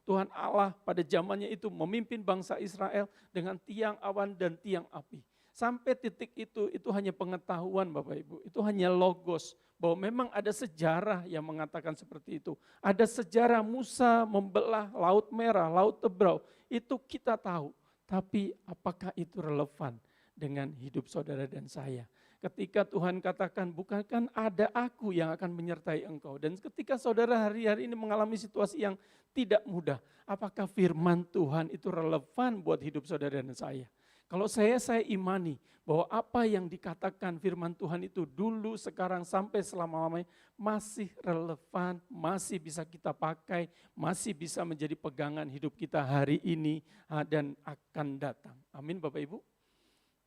Tuhan Allah pada zamannya itu memimpin bangsa Israel dengan tiang awan dan tiang api. Sampai titik itu hanya pengetahuan Bapak Ibu, itu hanya logos, bahwa memang ada sejarah yang mengatakan seperti itu. Ada sejarah Musa membelah Laut Merah, Laut Tebrau, itu kita tahu. Tapi apakah itu relevan dengan hidup saudara dan saya? Ketika Tuhan katakan, bukankah ada aku yang akan menyertai engkau? Dan ketika saudara hari-hari ini mengalami situasi yang tidak mudah, apakah firman Tuhan itu relevan buat hidup saudara dan saya? Kalau saya imani bahwa apa yang dikatakan firman Tuhan itu dulu, sekarang, sampai selama-lamanya masih relevan, masih bisa kita pakai, masih bisa menjadi pegangan hidup kita hari ini dan akan datang. Amin Bapak Ibu.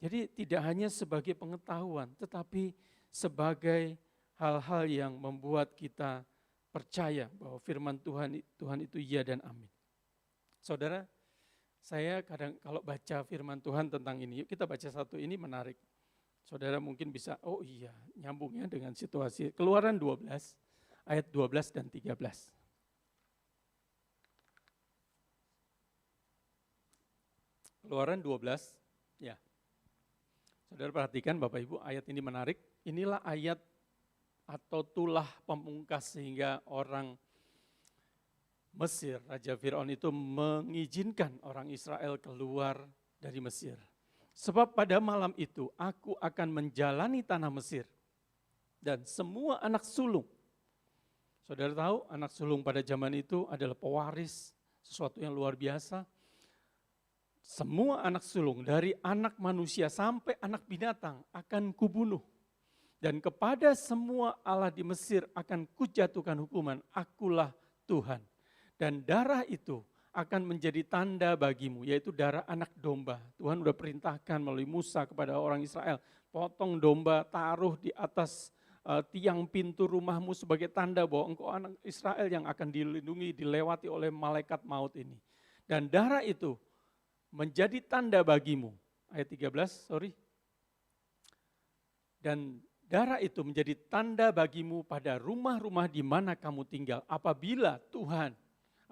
Jadi tidak hanya sebagai pengetahuan, tetapi sebagai hal-hal yang membuat kita percaya bahwa firman Tuhan itu iya dan amin. Saudara, saya kadang kalau baca firman Tuhan tentang ini, yuk kita baca satu, ini menarik. Saudara mungkin bisa, oh iya, nyambungnya dengan situasi. Keluaran 12, ayat 12 dan 13. Keluaran 12, ya. Saudara perhatikan Bapak Ibu, ayat ini menarik. Inilah ayat atau tulah pemungkas sehingga orang Mesir, Raja Fir'aun itu mengizinkan orang Israel keluar dari Mesir. Sebab pada malam itu aku akan menjalani tanah Mesir dan semua anak sulung. Saudara tahu anak sulung pada zaman itu adalah pewaris, sesuatu yang luar biasa. Semua anak sulung dari anak manusia sampai anak binatang akan kubunuh. Dan kepada semua Allah di Mesir akan kujatuhkan hukuman, akulah Tuhan. Dan darah itu akan menjadi tanda bagimu, yaitu darah anak domba. Tuhan sudah perintahkan melalui Musa kepada orang Israel, potong domba, taruh di atas tiang pintu rumahmu sebagai tanda bahwa engkau anak Israel yang akan dilindungi, dilewati oleh malaikat maut ini. Dan darah itu menjadi tanda bagimu. Ayat 13, sorry. Dan darah itu menjadi tanda bagimu pada rumah-rumah di mana kamu tinggal. Apabila Tuhan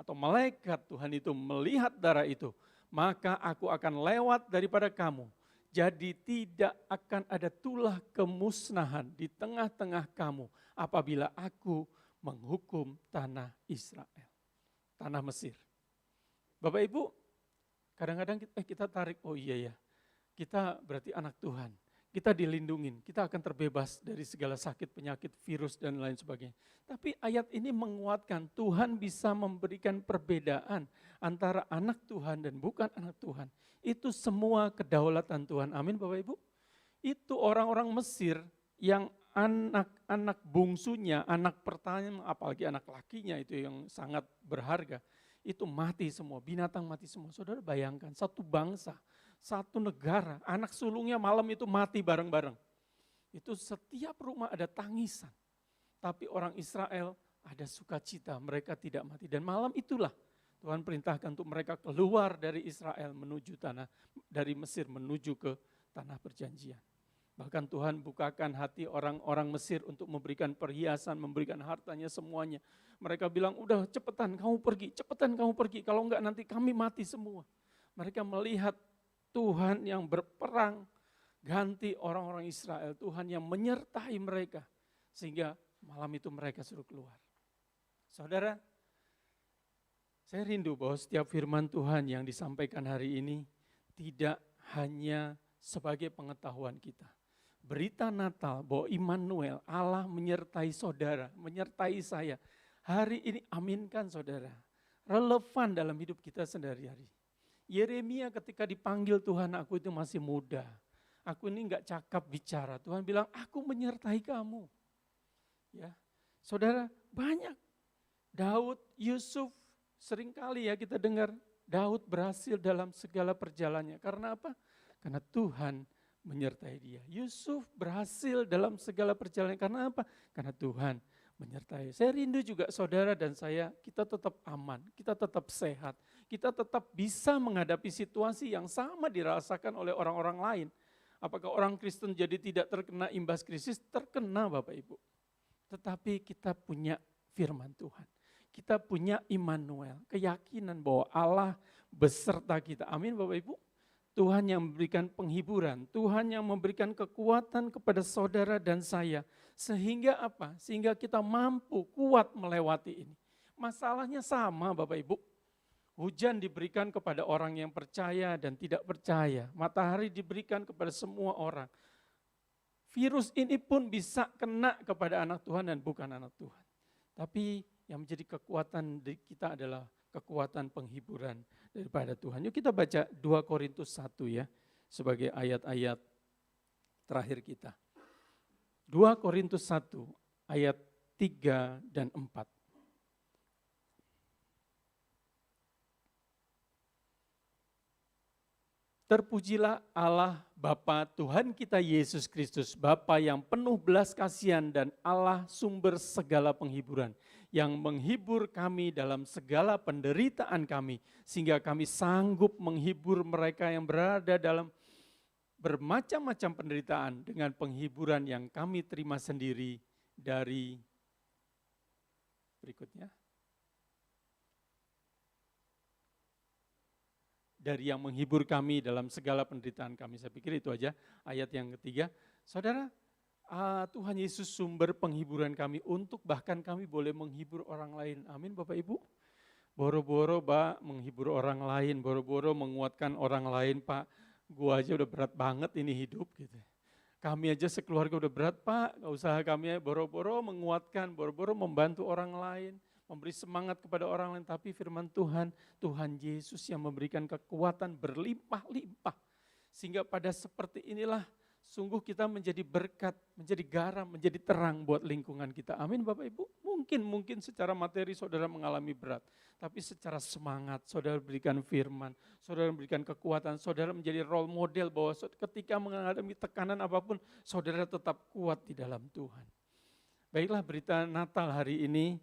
atau malaikat Tuhan itu melihat darah itu, maka aku akan lewat daripada kamu. Jadi tidak akan ada tulah kemusnahan di tengah-tengah kamu apabila aku menghukum tanah Israel, tanah Mesir. Bapak Ibu, kadang-kadang kita tarik, oh iya ya, kita berarti anak Tuhan. Kita dilindungin, kita akan terbebas dari segala sakit, penyakit, virus, dan lain sebagainya. Tapi ayat ini menguatkan Tuhan bisa memberikan perbedaan antara anak Tuhan dan bukan anak Tuhan. Itu semua kedaulatan Tuhan. Amin Bapak Ibu. Itu orang-orang Mesir yang anak-anak bungsunya, anak pertama, apalagi anak lakinya itu yang sangat berharga. Itu mati semua, binatang mati semua. Saudara bayangkan satu bangsa, satu negara, anak sulungnya malam itu mati bareng-bareng. Itu setiap rumah ada tangisan. Tapi orang Israel ada sukacita, mereka tidak mati. Dan malam itulah Tuhan perintahkan untuk mereka keluar dari Israel menuju dari Mesir menuju ke tanah perjanjian. Bahkan Tuhan bukakan hati orang-orang Mesir untuk memberikan perhiasan, memberikan hartanya semuanya. Mereka bilang, udah cepetan kamu pergi, kalau enggak nanti kami mati semua. Mereka melihat Tuhan yang berperang, ganti orang-orang Israel, Tuhan yang menyertai mereka. Sehingga malam itu mereka suruh keluar. Saudara, saya rindu bahwa setiap firman Tuhan yang disampaikan hari ini tidak hanya sebagai pengetahuan kita. Berita Natal bahwa Immanuel, Allah menyertai saudara, menyertai saya. Hari ini aminkan saudara, relevan dalam hidup kita sehari-hari. Yeremia ketika dipanggil Tuhan, aku itu masih muda. Aku ini enggak cakap bicara. Tuhan bilang, aku menyertai kamu. Ya, saudara, banyak. Daud, Yusuf, seringkali ya kita dengar Daud berhasil dalam segala perjalanannya. Karena apa? Karena Tuhan menyertai dia. Yusuf berhasil dalam segala perjalanan. Karena apa? Karena Tuhan menyertai. Saya rindu juga saudara dan saya, kita tetap aman, kita tetap sehat, kita tetap bisa menghadapi situasi yang sama dirasakan oleh orang-orang lain. Apakah orang Kristen jadi tidak terkena imbas krisis? Terkena Bapak Ibu. Tetapi kita punya firman Tuhan. Kita punya Immanuel, keyakinan bahwa Allah beserta kita. Amin Bapak Ibu. Tuhan yang memberikan penghiburan, Tuhan yang memberikan kekuatan kepada saudara dan saya. Sehingga apa? Sehingga kita mampu kuat melewati ini. Masalahnya sama Bapak Ibu. Hujan diberikan kepada orang yang percaya dan tidak percaya. Matahari diberikan kepada semua orang. Virus ini pun bisa kena kepada anak Tuhan dan bukan anak Tuhan. Tapi yang menjadi kekuatan kita adalah kekuatan penghiburan daripada Tuhan. Yuk kita baca 2 Korintus 1 ya, sebagai ayat-ayat terakhir kita. 2 Korintus 1 ayat 3 dan 4. Terpujilah Allah Bapa Tuhan kita Yesus Kristus, Bapa yang penuh belas kasihan dan Allah sumber segala penghiburan, yang menghibur kami dalam segala penderitaan kami, sehingga kami sanggup menghibur mereka yang berada dalam bermacam-macam penderitaan dengan penghiburan yang kami terima sendiri dari berikutnya. Dari yang menghibur kami dalam segala penderitaan kami. Saya pikir itu aja ayat yang ketiga. Saudara, Tuhan Yesus sumber penghiburan kami untuk bahkan kami boleh menghibur orang lain. Amin Bapak Ibu. Boro-boro Pak menghibur orang lain, boro-boro menguatkan orang lain Pak. Gua aja udah berat banget ini hidup gitu. Kami aja sekeluarga udah berat Pak, usaha kami boro-boro menguatkan, boro-boro membantu orang lain. Memberi semangat kepada orang lain, tapi firman Tuhan, Tuhan Yesus yang memberikan kekuatan berlimpah-limpah. Sehingga pada seperti inilah sungguh kita menjadi berkat, menjadi garam, menjadi terang buat lingkungan kita. Amin Bapak Ibu. Mungkin secara materi saudara mengalami berat, tapi secara semangat saudara berikan firman, saudara berikan kekuatan, saudara menjadi role model bahwa ketika menghadapi tekanan apapun, saudara tetap kuat di dalam Tuhan. Baiklah berita Natal hari ini,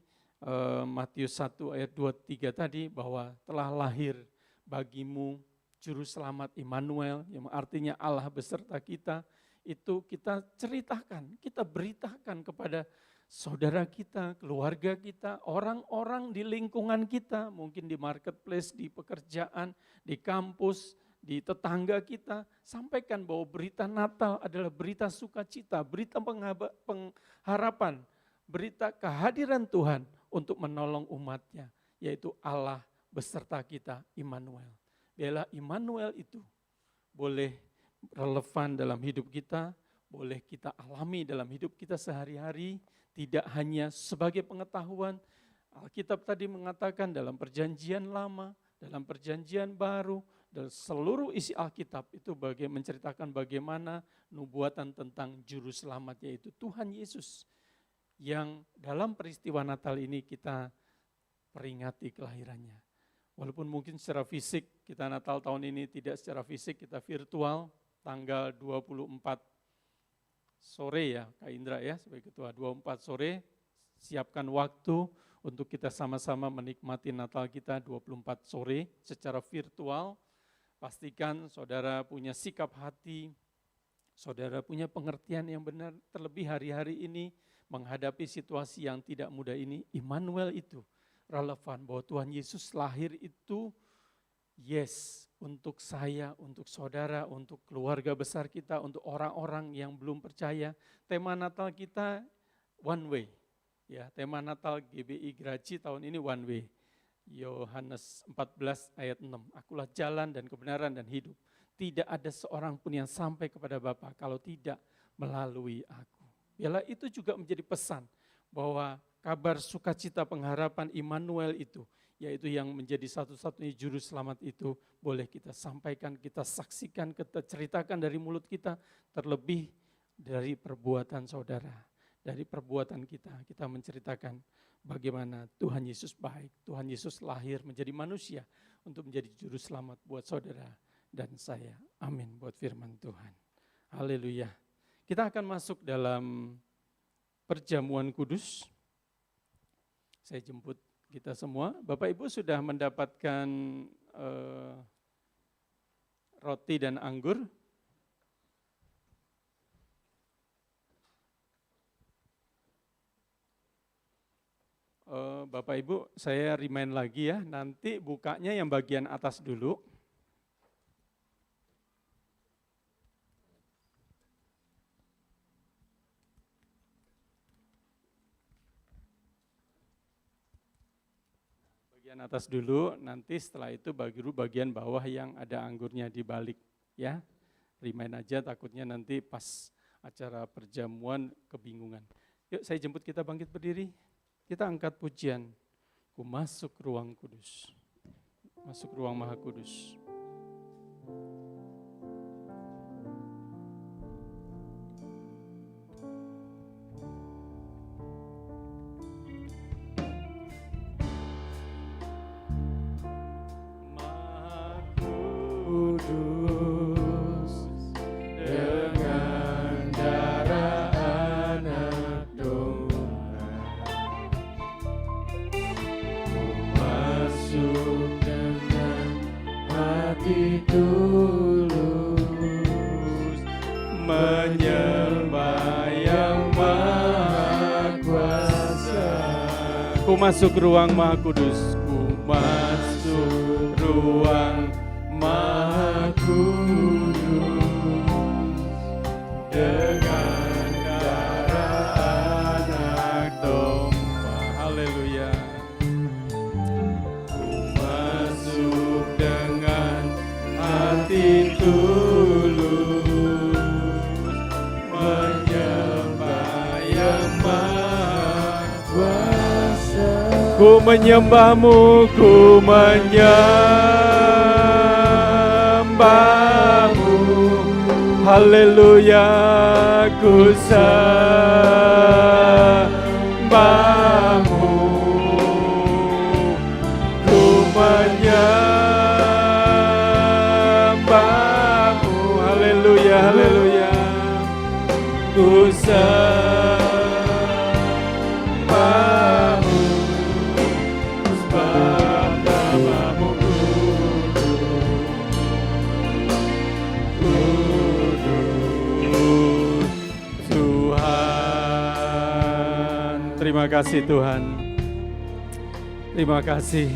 Matius 1 ayat 23 tadi bahwa telah lahir bagimu juru selamat Immanuel yang artinya Allah beserta kita. Itu kita ceritakan, kita beritakan kepada saudara kita, keluarga kita, orang-orang di lingkungan kita, mungkin di marketplace, di pekerjaan, di kampus, di tetangga kita. Sampaikan bahwa berita Natal adalah berita sukacita, berita pengharapan, berita kehadiran Tuhan untuk menolong umatnya, yaitu Allah beserta kita, Immanuel. Biarlah Immanuel itu boleh relevan dalam hidup kita, boleh kita alami dalam hidup kita sehari-hari, tidak hanya sebagai pengetahuan. Alkitab tadi mengatakan dalam perjanjian lama, dalam perjanjian baru, dan seluruh isi Alkitab itu menceritakan bagaimana nubuatan tentang juru selamat, yaitu Tuhan Yesus. Yang dalam peristiwa Natal ini kita peringati kelahirannya. Walaupun mungkin secara fisik kita Natal tahun ini tidak secara fisik, kita virtual tanggal 24 sore ya Kak Indra ya sebagai ketua, 24 sore siapkan waktu untuk kita sama-sama menikmati Natal kita 24 sore secara virtual. Pastikan saudara punya sikap hati, saudara punya pengertian yang benar, terlebih hari-hari ini menghadapi situasi yang tidak mudah ini. Immanuel itu relevan bahwa Tuhan Yesus lahir itu yes untuk saya, untuk saudara, untuk keluarga besar kita, untuk orang-orang yang belum percaya. Tema Natal kita one way. Ya, tema Natal GBI Graci tahun ini one way. Yohanes 14 ayat 6. Akulah jalan dan kebenaran dan hidup. Tidak ada seorang pun yang sampai kepada Bapa kalau tidak melalui aku. Biarlah itu juga menjadi pesan bahwa kabar sukacita pengharapan Immanuel itu, yaitu yang menjadi satu-satunya juru selamat itu, boleh kita sampaikan, kita saksikan, kita ceritakan dari mulut kita, terlebih dari perbuatan saudara, dari perbuatan kita menceritakan bagaimana Tuhan Yesus baik, Tuhan Yesus lahir menjadi manusia untuk menjadi juru selamat buat saudara dan saya. Amin buat firman Tuhan. Haleluya. Kita akan masuk dalam perjamuan kudus. Saya jemput kita semua. Bapak Ibu sudah mendapatkan roti dan anggur. Bapak Ibu, saya remind lagi ya, nanti bukanya yang bagian atas dulu. Bagian atas dulu, nanti setelah itu bagian bawah yang ada anggurnya di balik ya. Remind aja, takutnya nanti pas acara perjamuan kebingungan. Yuk saya jemput kita bangkit berdiri. Kita angkat pujian, ku masuk ruang kudus, masuk ruang maha kudus. Maha kudus dengan darah anak domba. Masuk dengan hati tulus, menyembah yang maha kuasa. Ku masuk ruang maha kudus, ku masuk ruang maha kudus dengan darah anak domba. Haleluya. Dengan hati tulus, menyembah yang maha kuasa. Ku menyembahmu, ku menyembahmu. Haleluya, ku sembahmu. Menyembahmu, haleluya, haleluya, ku sembahmu, sebab namamu kudus. Tuhan, terima kasih Tuhan, terima kasih.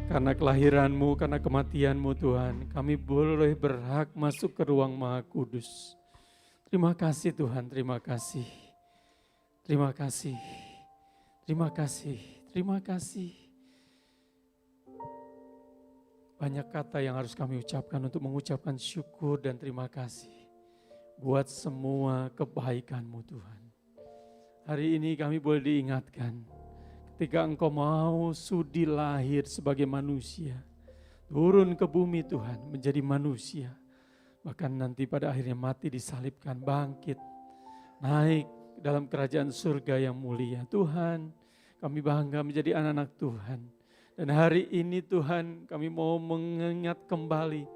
Karena kelahiran-Mu, karena kematian-Mu Tuhan, kami boleh berhak masuk ke ruang Maha Kudus. Terima kasih Tuhan, terima kasih. Terima kasih. Terima kasih. Terima kasih. Banyak kata yang harus kami ucapkan untuk mengucapkan syukur dan terima kasih buat semua kebaikan-Mu Tuhan. Hari ini kami boleh diingatkan, ketika Engkau mau sudi lahir sebagai manusia, turun ke bumi Tuhan menjadi manusia, bahkan nanti pada akhirnya mati disalibkan, bangkit, naik dalam kerajaan surga yang mulia. Tuhan, kami bangga menjadi anak-anak Tuhan. Dan hari ini Tuhan kami mau mengingat kembali,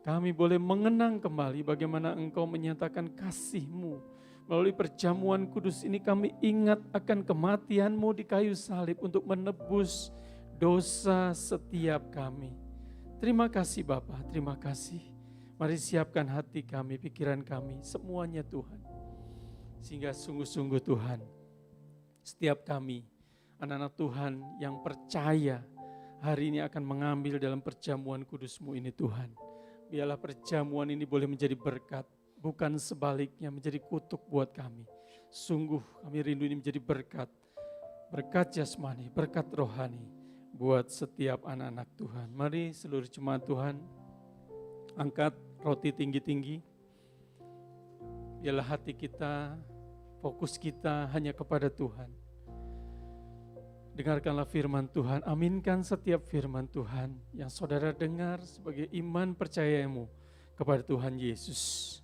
kami boleh mengenang kembali bagaimana Engkau menyatakan kasih-Mu. Melalui perjamuan kudus ini kami ingat akan kematian-Mu di kayu salib untuk menebus dosa setiap kami. Terima kasih Bapa, terima kasih. Mari siapkan hati kami, pikiran kami, semuanya Tuhan. Sehingga sungguh-sungguh Tuhan, setiap kami, anak-anak Tuhan yang percaya hari ini akan mengambil dalam perjamuan kudus-Mu ini Tuhan. Biarlah perjamuan ini boleh menjadi berkat, bukan sebaliknya menjadi kutuk buat kami. Sungguh kami rindu ini menjadi berkat. Berkat jasmani, berkat rohani buat setiap anak-anak Tuhan. Mari seluruh jemaat Tuhan, angkat roti tinggi-tinggi. Biarlah hati kita, fokus kita hanya kepada Tuhan. Dengarkanlah firman Tuhan, aminkan setiap firman Tuhan yang saudara dengar sebagai iman percayamu kepada Tuhan Yesus.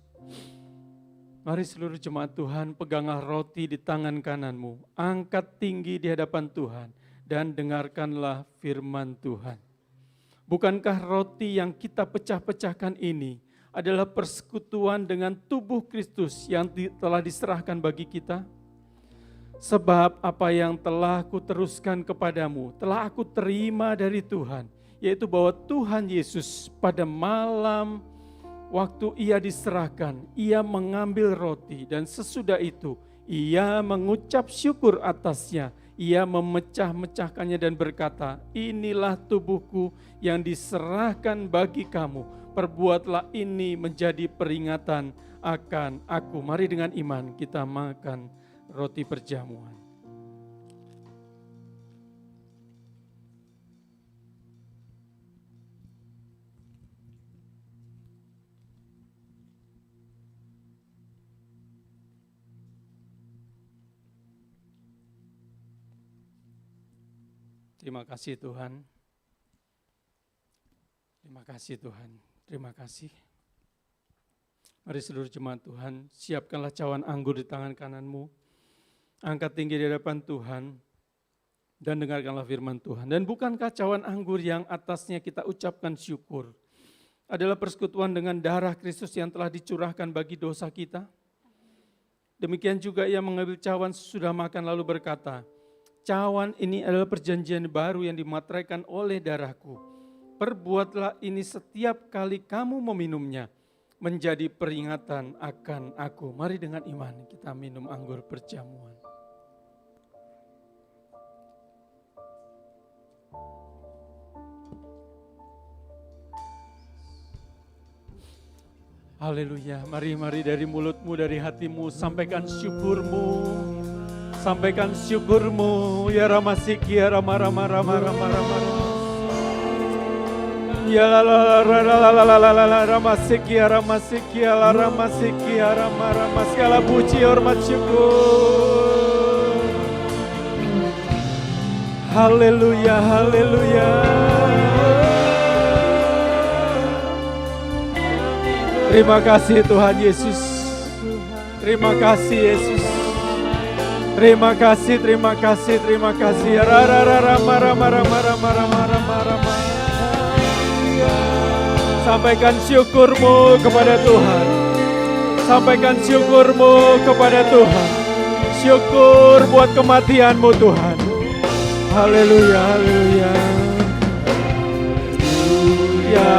Mari seluruh jemaat Tuhan, peganglah roti di tangan kananmu, angkat tinggi di hadapan Tuhan, dan dengarkanlah firman Tuhan. Bukankah roti yang kita pecah-pecahkan ini adalah persekutuan dengan tubuh Kristus yang telah diserahkan bagi kita. Sebab apa yang telah kuteruskan kepadamu, telah aku terima dari Tuhan, yaitu bahwa Tuhan Yesus pada malam waktu ia diserahkan, ia mengambil roti dan sesudah itu ia mengucap syukur atasnya. Ia memecah-mecahkannya dan berkata, inilah tubuhku yang diserahkan bagi kamu. Perbuatlah ini menjadi peringatan akan aku. Mari dengan iman kita makan roti perjamuan. Terima kasih Tuhan. Terima kasih Tuhan. Terima kasih. Mari seluruh jemaat Tuhan, siapkanlah cawan anggur di tangan kananmu. Angkat tinggi di hadapan Tuhan dan dengarkanlah firman Tuhan. Dan bukankah cawan anggur yang atasnya kita ucapkan syukur adalah persekutuan dengan darah Kristus yang telah dicurahkan bagi dosa kita? Demikian juga ia mengambil cawan sesudah makan lalu berkata, cawan ini adalah perjanjian baru yang dimateraikan oleh darahku. Perbuatlah ini setiap kali kamu meminumnya, menjadi peringatan akan aku. Mari dengan iman kita minum anggur perjamuan. Haleluya, mari dari mulutmu, dari hatimu, sampaikan syukurmu. Sampaikan syukurmu, ya Ramasiki, ya Rama. Ya la Ramasiki, ya Ramasiki, ya la Ramasiki, ya Rama. Segala puji, hormat, syukur. Haleluya, haleluya. Terima kasih Tuhan Yesus. Terima kasih Yesus. Terima kasih. Sampaikan syukurmu kepada Tuhan. Sampaikan syukurmu kepada Tuhan. Syukur buat kematianmu Tuhan. Haleluya, haleluya. Ya,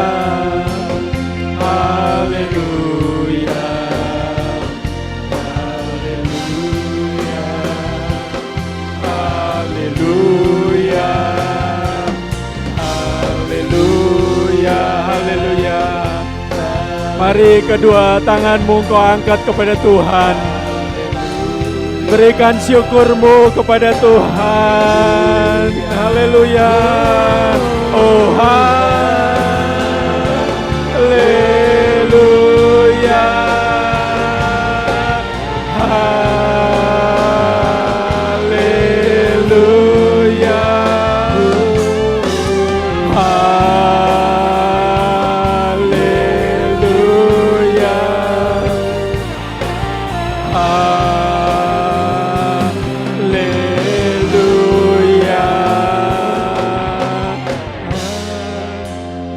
haleluya. Haleluya, haleluya, haleluya. Mari kedua tanganmu kau angkat kepada Tuhan. Berikan syukurmu kepada Tuhan. Haleluya. Oh, haleluya.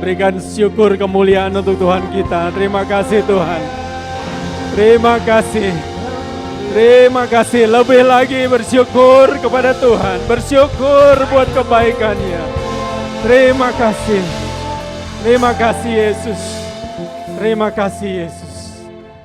Berikan syukur kemuliaan untuk Tuhan kita. Terima kasih Tuhan. Terima kasih. Terima kasih. Lebih lagi bersyukur kepada Tuhan. Bersyukur buat kebaikannya. Terima kasih. Terima kasih Yesus. Terima kasih Yesus.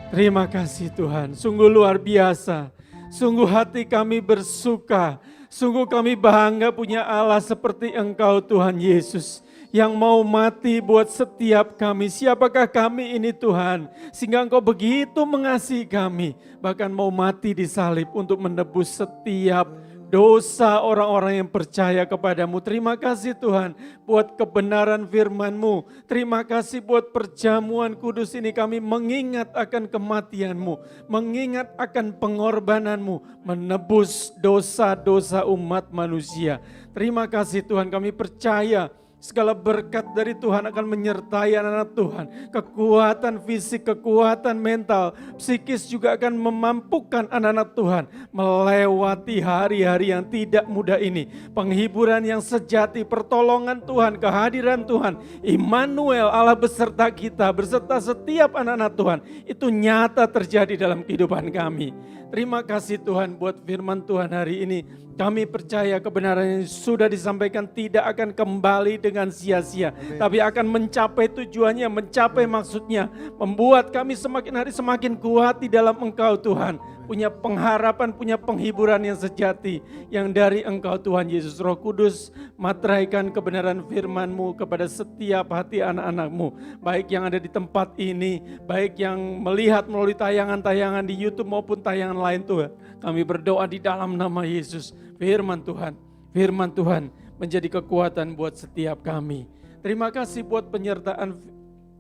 Terima kasih Tuhan. Sungguh luar biasa. Sungguh hati kami bersuka. Sungguh kami bangga punya Allah seperti Engkau Tuhan Yesus. Yang mau mati buat setiap kami. Siapakah kami ini Tuhan? Sehingga Engkau begitu mengasihi kami. Bahkan mau mati di salib untuk menebus setiap dosa orang-orang yang percaya kepadamu. Terima kasih Tuhan buat kebenaran firman-Mu. Terima kasih buat perjamuan kudus ini kami mengingat akan kematian-Mu. Mengingat akan pengorbanan-Mu. Menebus dosa-dosa umat manusia. Terima kasih Tuhan, kami percaya Segala berkat dari Tuhan akan menyertai anak-anak Tuhan. Kekuatan fisik, kekuatan mental, psikis juga akan memampukan anak-anak Tuhan melewati hari-hari yang tidak mudah ini. Penghiburan yang sejati, pertolongan Tuhan, kehadiran Tuhan, Immanuel, Allah beserta kita, beserta setiap anak-anak Tuhan. Itu nyata terjadi dalam kehidupan kami. Terima kasih Tuhan buat firman Tuhan hari ini. Kami percaya kebenaran yang sudah disampaikan tidak akan kembali dengan sia-sia. Tapi akan mencapai tujuannya, mencapai maksudnya. Membuat kami semakin hari semakin kuat di dalam Engkau Tuhan. Punya pengharapan, punya penghiburan yang sejati. Yang dari Engkau Tuhan Yesus Roh Kudus, materaikan kebenaran firman-Mu kepada setiap hati anak-anak-Mu. Baik yang ada di tempat ini, baik yang melihat melalui tayangan-tayangan di YouTube maupun tayangan lain Tuhan. Kami berdoa di dalam nama Yesus. Firman Tuhan menjadi kekuatan buat setiap kami. Terima kasih buat penyertaan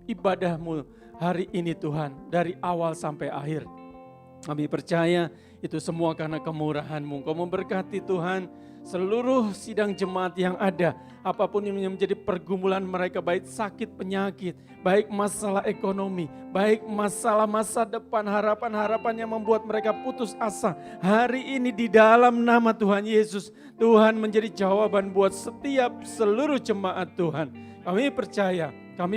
ibadah-Mu hari ini Tuhan, dari awal sampai akhir. Kami percaya itu semua karena kemurahan-Mu. Kau memberkati Tuhan seluruh sidang jemaat yang ada. Apapun yang menjadi pergumulan mereka, baik sakit penyakit, baik masalah ekonomi, baik masalah masa depan, harapan-harapan yang membuat mereka putus asa. Hari ini di dalam nama Tuhan Yesus, Tuhan menjadi jawaban buat setiap seluruh jemaat Tuhan. Kami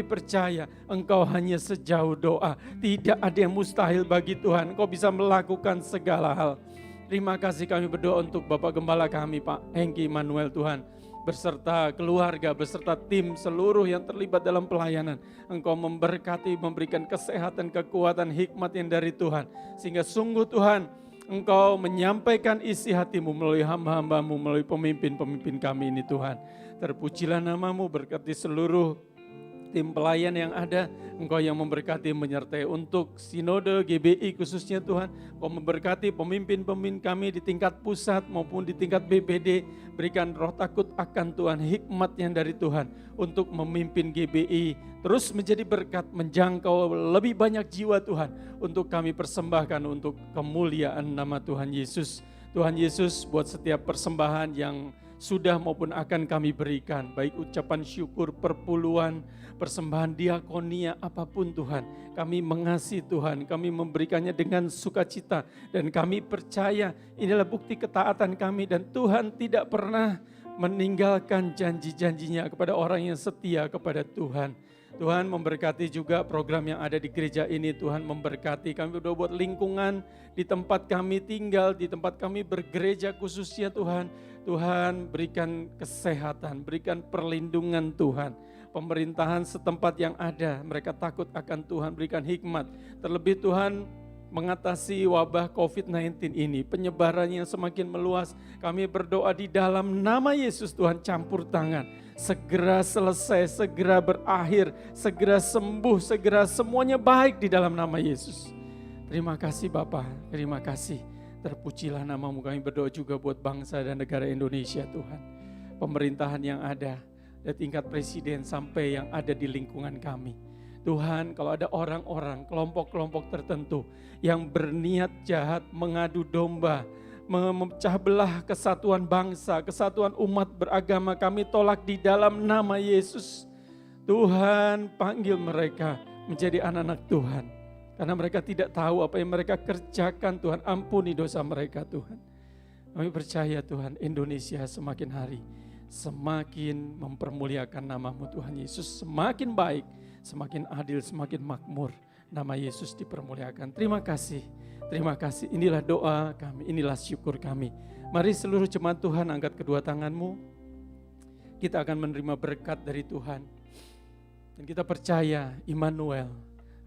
percaya Engkau hanya sejauh doa. Tidak ada yang mustahil bagi Tuhan. Engkau bisa melakukan segala hal. Terima kasih kami berdoa untuk Bapak Gembala kami Pak Hengki Immanuel Tuhan. Beserta keluarga, beserta tim seluruh yang terlibat dalam pelayanan. Engkau memberkati, memberikan kesehatan, kekuatan, hikmat yang dari Tuhan. Sehingga sungguh Tuhan, Engkau menyampaikan isi hati-Mu melalui hamba-hamba-Mu, melalui pemimpin-pemimpin kami ini Tuhan. Terpujilah nama-Mu, berkati seluruh tim pelayan yang ada. Engkau yang memberkati, menyertai untuk sinode GBI khususnya Tuhan. Engkau memberkati pemimpin-pemimpin kami di tingkat pusat maupun di tingkat BPD. Berikan roh takut akan Tuhan, hikmat yang dari Tuhan untuk memimpin GBI. Terus menjadi berkat, menjangkau lebih banyak jiwa Tuhan. Untuk kami persembahkan untuk kemuliaan nama Tuhan Yesus. Tuhan Yesus, buat setiap persembahan yang sudah maupun akan kami berikan, baik ucapan syukur, perpuluhan, persembahan diakonia, apapun Tuhan. Kami mengasihi Tuhan, kami memberikannya dengan sukacita. Dan kami percaya inilah bukti ketaatan kami dan Tuhan tidak pernah meninggalkan janji-janjinya kepada orang yang setia kepada Tuhan. Tuhan memberkati juga program yang ada di gereja ini. Tuhan memberkati, kami berdoa buat lingkungan di tempat kami tinggal, di tempat kami bergereja khususnya Tuhan. Tuhan berikan kesehatan, berikan perlindungan Tuhan. Pemerintahan setempat yang ada, mereka takut akan Tuhan, berikan hikmat. Terlebih Tuhan mengatasi wabah COVID-19 ini, penyebarannya yang semakin meluas. Kami berdoa di dalam nama Yesus Tuhan, campur tangan. Segera selesai, segera berakhir, segera sembuh, segera semuanya baik di dalam nama Yesus. Terima kasih Bapa, terima kasih. Terpujilah nama-Mu. Kami berdoa juga buat bangsa dan negara Indonesia Tuhan. Pemerintahan yang ada, dari tingkat presiden sampai yang ada di lingkungan kami. Tuhan, kalau ada orang-orang, kelompok-kelompok tertentu yang berniat jahat, mengadu domba, memecah belah kesatuan bangsa, kesatuan umat beragama, kami tolak di dalam nama Yesus. Tuhan, panggil mereka menjadi anak-anak Tuhan. Karena mereka tidak tahu apa yang mereka kerjakan, Tuhan ampuni dosa mereka Tuhan. Kami percaya Tuhan, Indonesia semakin hari semakin mempermuliakan nama-Mu Tuhan Yesus. Semakin baik, semakin adil, semakin makmur. Nama Yesus dipermuliakan. Terima kasih, terima kasih. Inilah doa kami, inilah syukur kami. Mari seluruh jemaat Tuhan angkat kedua tangan-Mu. Kita akan menerima berkat dari Tuhan. Dan kita percaya Immanuel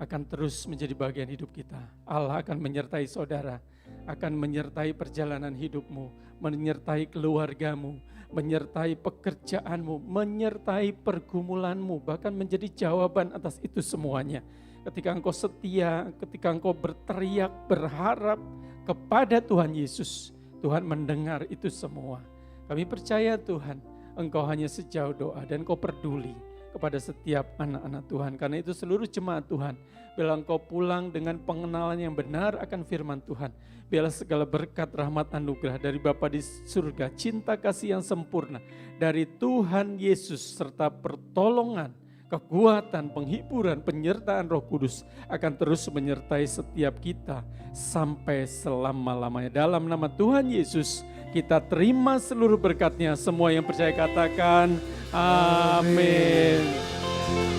akan terus menjadi bagian hidup kita. Allah akan menyertai saudara, akan menyertai perjalanan hidupmu, menyertai keluargamu, menyertai pekerjaanmu, menyertai pergumulanmu, bahkan menjadi jawaban atas itu semuanya. Ketika engkau setia, ketika engkau berteriak, berharap kepada Tuhan Yesus, Tuhan mendengar itu semua. Kami percaya Tuhan, Engkau hanya sejauh doa dan Engkau peduli. kepada setiap anak-anak Tuhan. Karena itu seluruh jemaat Tuhan, biarlah engkau pulang dengan pengenalan yang benar akan firman Tuhan. Biarlah segala berkat, rahmat, anugerah dari Bapa di surga, cinta kasih yang sempurna dari Tuhan Yesus, serta pertolongan, kekuatan, penghiburan, penyertaan Roh Kudus akan terus menyertai setiap kita sampai selama-lamanya. Dalam nama Tuhan Yesus kita terima seluruh berkat-Nya. Semua yang percaya katakan amin.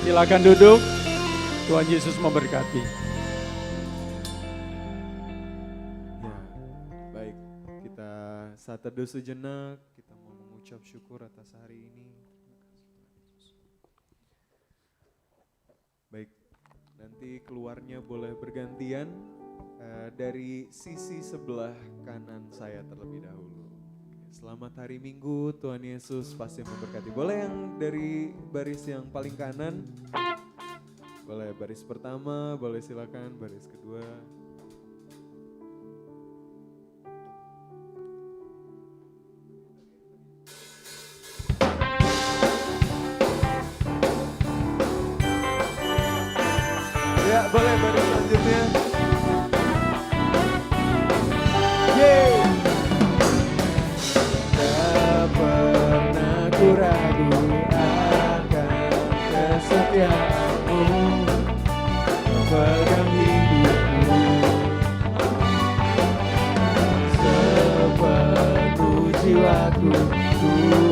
Silakan duduk. Tuhan Yesus memberkati. Ya, baik. Kita saat teduh sejenak, kita mau mengucap syukur atas hari ini. Baik, nanti keluarnya boleh bergantian dari sisi sebelah kanan saya terlebih dahulu. Selamat hari Minggu, Tuhan Yesus pasti memberkati. Boleh yang dari baris yang paling kanan? Boleh baris pertama, boleh silakan baris kedua. Ya, boleh baris selanjutnya. Yeay. Tak pernah ku ragu akan kesetiaanmu, pegang hidupku sepenuh jiwaku. Ku